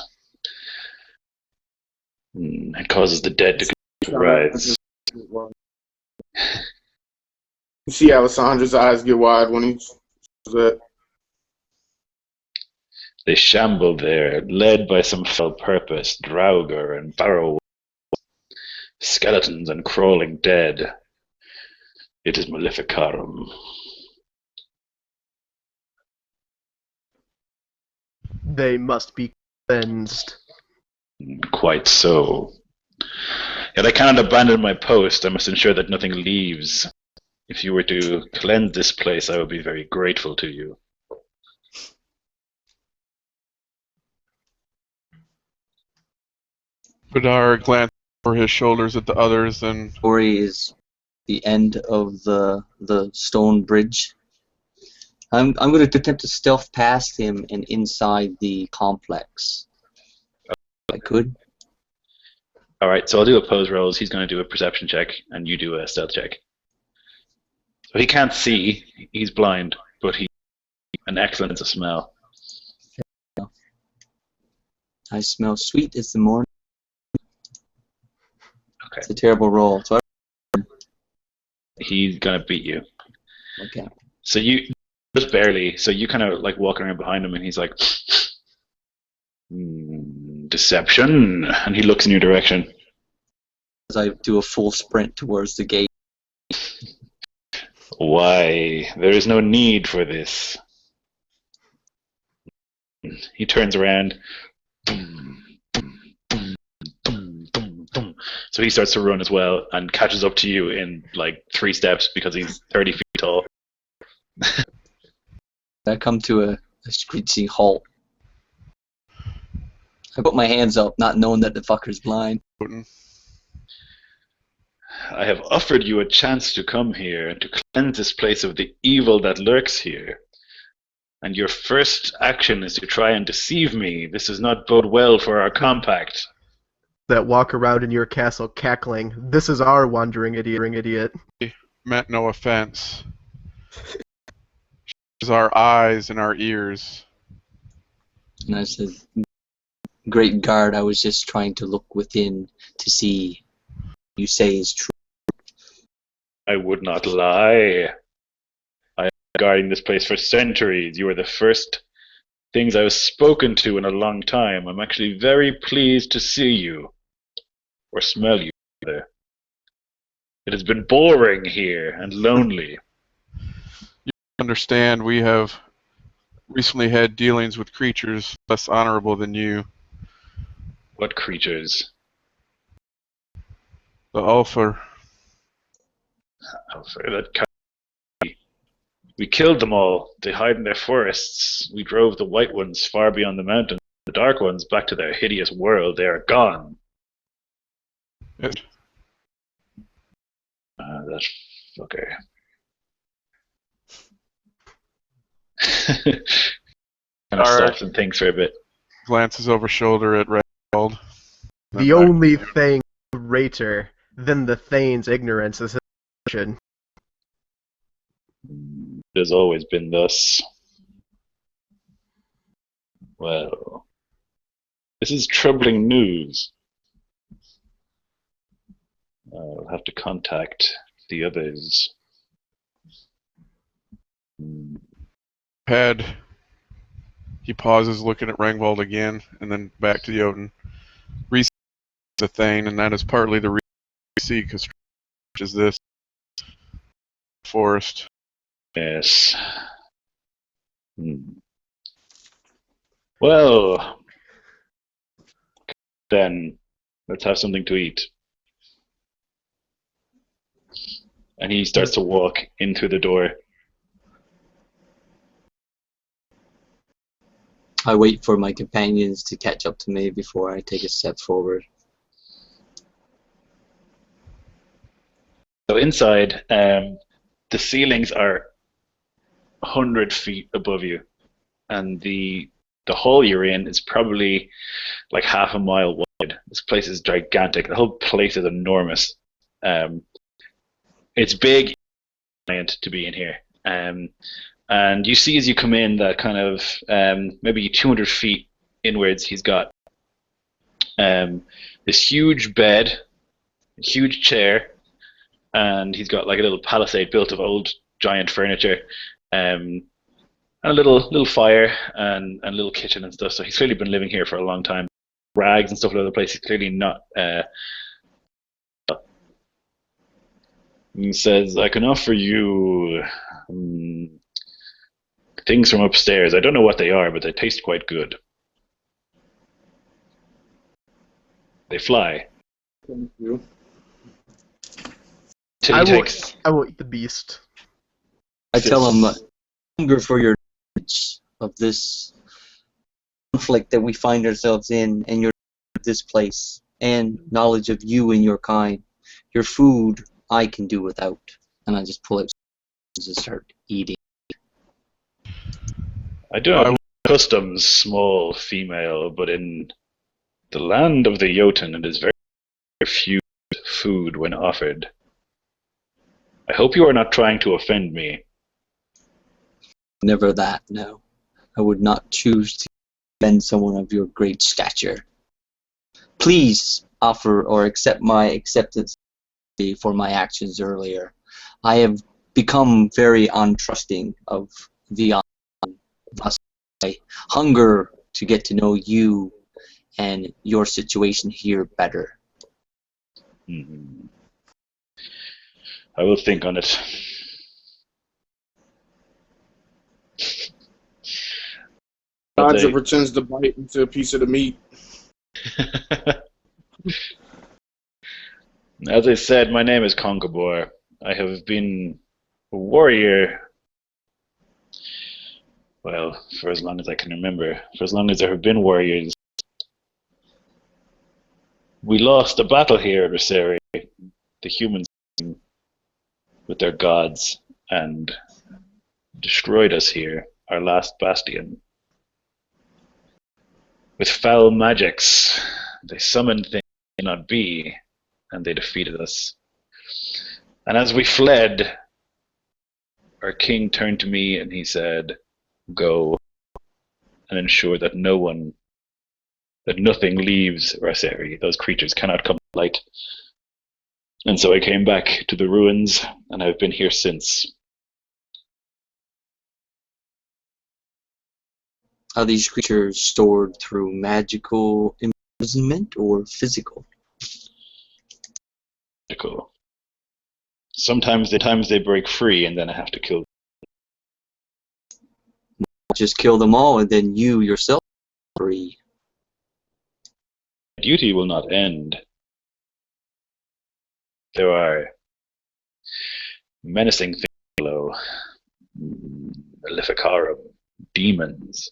It causes the dead to rise. You see Alessandra's eyes get wide when he says that. They shamble there, led by some fell purpose, Draugr and Barrow, skeletons and crawling dead. It is Maleficarum. They must be cleansed. Quite so. Yet I cannot abandon my post. I must ensure that nothing leaves. If you were to cleanse this place, I would be very grateful to you. Vidar glanced over his shoulders at the others, and Story is the end of the stone bridge. I'm going to attempt to stealth past him and inside the complex. If I could. Alright, so I'll do opposed rolls. He's going to do a perception check, and you do a stealth check. He can't see. He's blind, but he's an excellent sense of smell. I smell sweet as the morning. Okay. It's a terrible roll. So He's gonna beat you. okay. So you just barely. So you kind of like walking around behind him, and he's like, "Deception," and he looks in your direction. As I do a full sprint towards the gate. Why? There is no need for this. He turns around. So he starts to run as well and catches up to you in like 3 steps because he's 30 feet tall. I come to a screeching halt. I put my hands up, not knowing that the fucker's blind. I have offered you a chance to come here and to cleanse this place of the evil that lurks here. And your first action is to try and deceive me. This does not bode well for our compact. That walk around in your castle cackling, "This is our wandering idiot." Meant no offense. She's our eyes and our ears. And I said, "Great guard, I was just trying to look within to see what you say is true." I would not lie. I have been guarding this place for centuries. You are the first things I've spoken to in a long time. I'm actually very pleased to see you. Or smell you, rather. It has been boring here and lonely. You understand, we have recently had dealings with creatures less honorable than you. What creatures? The alfr. Alfr, that kind. We killed them all. They hide in their forests. We drove the white ones far beyond the mountains. The dark ones back to their hideous world. They are gone. It, That fucker. Kind of stops and thinks for a bit. glances over shoulder at Reynold. The only thing greater than the Thane's ignorance is his action. It has always been thus. Well, this is troubling news. I'll have to contact the others. He pauses, looking at Rangwald again, and then back to Jotun. Reese the Thane, and that is partly the reason we see, because is this forest. Yes. Well, then let's have something to eat. And he starts to walk in through the door. I wait for my companions to catch up to me before I take a step forward. So inside, the ceilings are 100 feet above you, and the hall you're in is probably like half a mile wide. This place is gigantic. The whole place is enormous. It's big to be in here. And you see as you come in that kind of maybe 200 feet inwards, he's got this huge bed, huge chair, and he's got like a little palisade built of old giant furniture, and a little fire and a little kitchen and stuff. So he's clearly been living here for a long time. Rags and stuff all over the place. He's clearly not. He says, "I can offer you things from upstairs. I don't know what they are, but they taste quite good. They fly." Thank you. Till he takes. I will eat the beast. I tell him, hunger for your knowledge of this conflict that we find ourselves in, and your of this place, and knowledge of you and your kind. Your food I can do without. And I just pull out and start eating. I do have customs, small female, but in the land of the Jotun, it is very few food when offered. I hope you are not trying to offend me. Never that, no. I would not choose to offend someone of your great stature. Please offer or accept my acceptance for my actions earlier. I have become very untrusting of the thus I hunger to get to know you and your situation here better. Hmm. I will think on it. Roger pretends to bite into a piece of the meat. As I said, my name is Conquebor. I have been a warrior, well, for as long as I can remember. For as long as there have been warriors. We lost a battle here at Raseri. The humans with their gods and destroyed us here, our last bastion. With foul magics, they summoned things that could not be, and they defeated us. And as we fled, our king turned to me and he said, "Go and ensure that nothing leaves Raseri. Those creatures cannot come to light." And so I came back to the ruins, and I've been here since. Are these creatures stored through magical imprisonment or physical? Cool. Sometimes they break free, and then I have to kill them. Just kill them all and then you yourself are free. Duty will not end. There are menacing things below. Maleficarum, demons.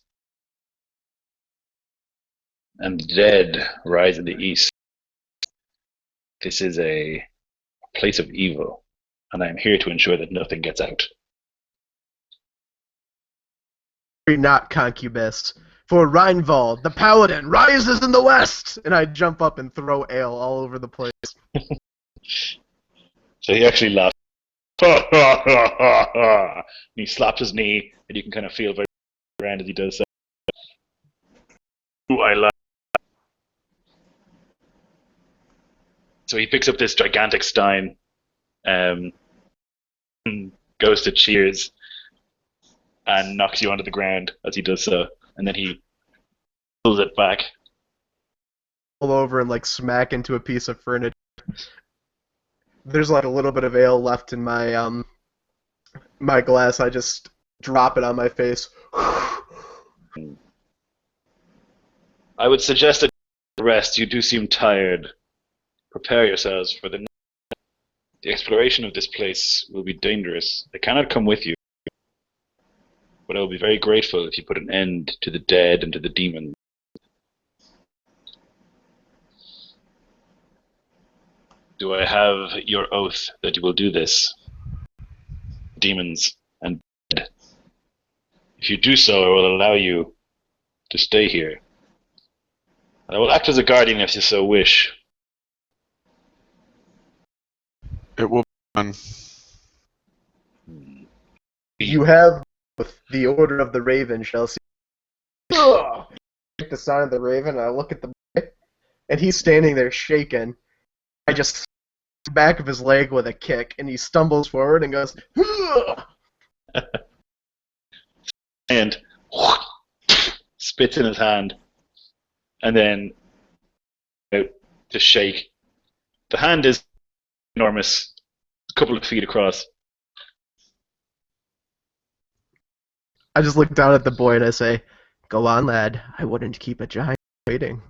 And the dead rise in the east. This is a place of evil, and I am here to ensure that nothing gets out. Not concubist. For Reinvald, the paladin, rises in the west! And I jump up and throw ale all over the place. So he actually laughs. And he slaps his knee, and you can kind of feel very around as he does so. Ooh, I laugh. So he picks up this gigantic stein, and goes to cheers, and knocks you onto the ground as he does so, and then he pulls it back. Pull over and like smack into a piece of furniture. There's like a little bit of ale left in my my glass. I just drop it on my face. I would suggest a rest. You do seem tired. Prepare yourselves for the exploration of this place will be dangerous. I cannot come with you, but I will be very grateful if you put an end to the dead and to the demons. Do I have your oath that you will do this? Demons and dead. If you do so, I will allow you to stay here. I will act as a guardian if you so wish. It will be done. You have the Order of the Raven shall see. Ugh! Take the sign of the Raven, and I look at the boy, and he's standing there shaking. I just the back of his leg with a kick, and he stumbles forward and goes, "Ugh!" And spits in his hand, and then to shake. The hand is enormous, a couple of feet across. I just look down at the boy and I say, "Go on, lad. I wouldn't keep a giant waiting."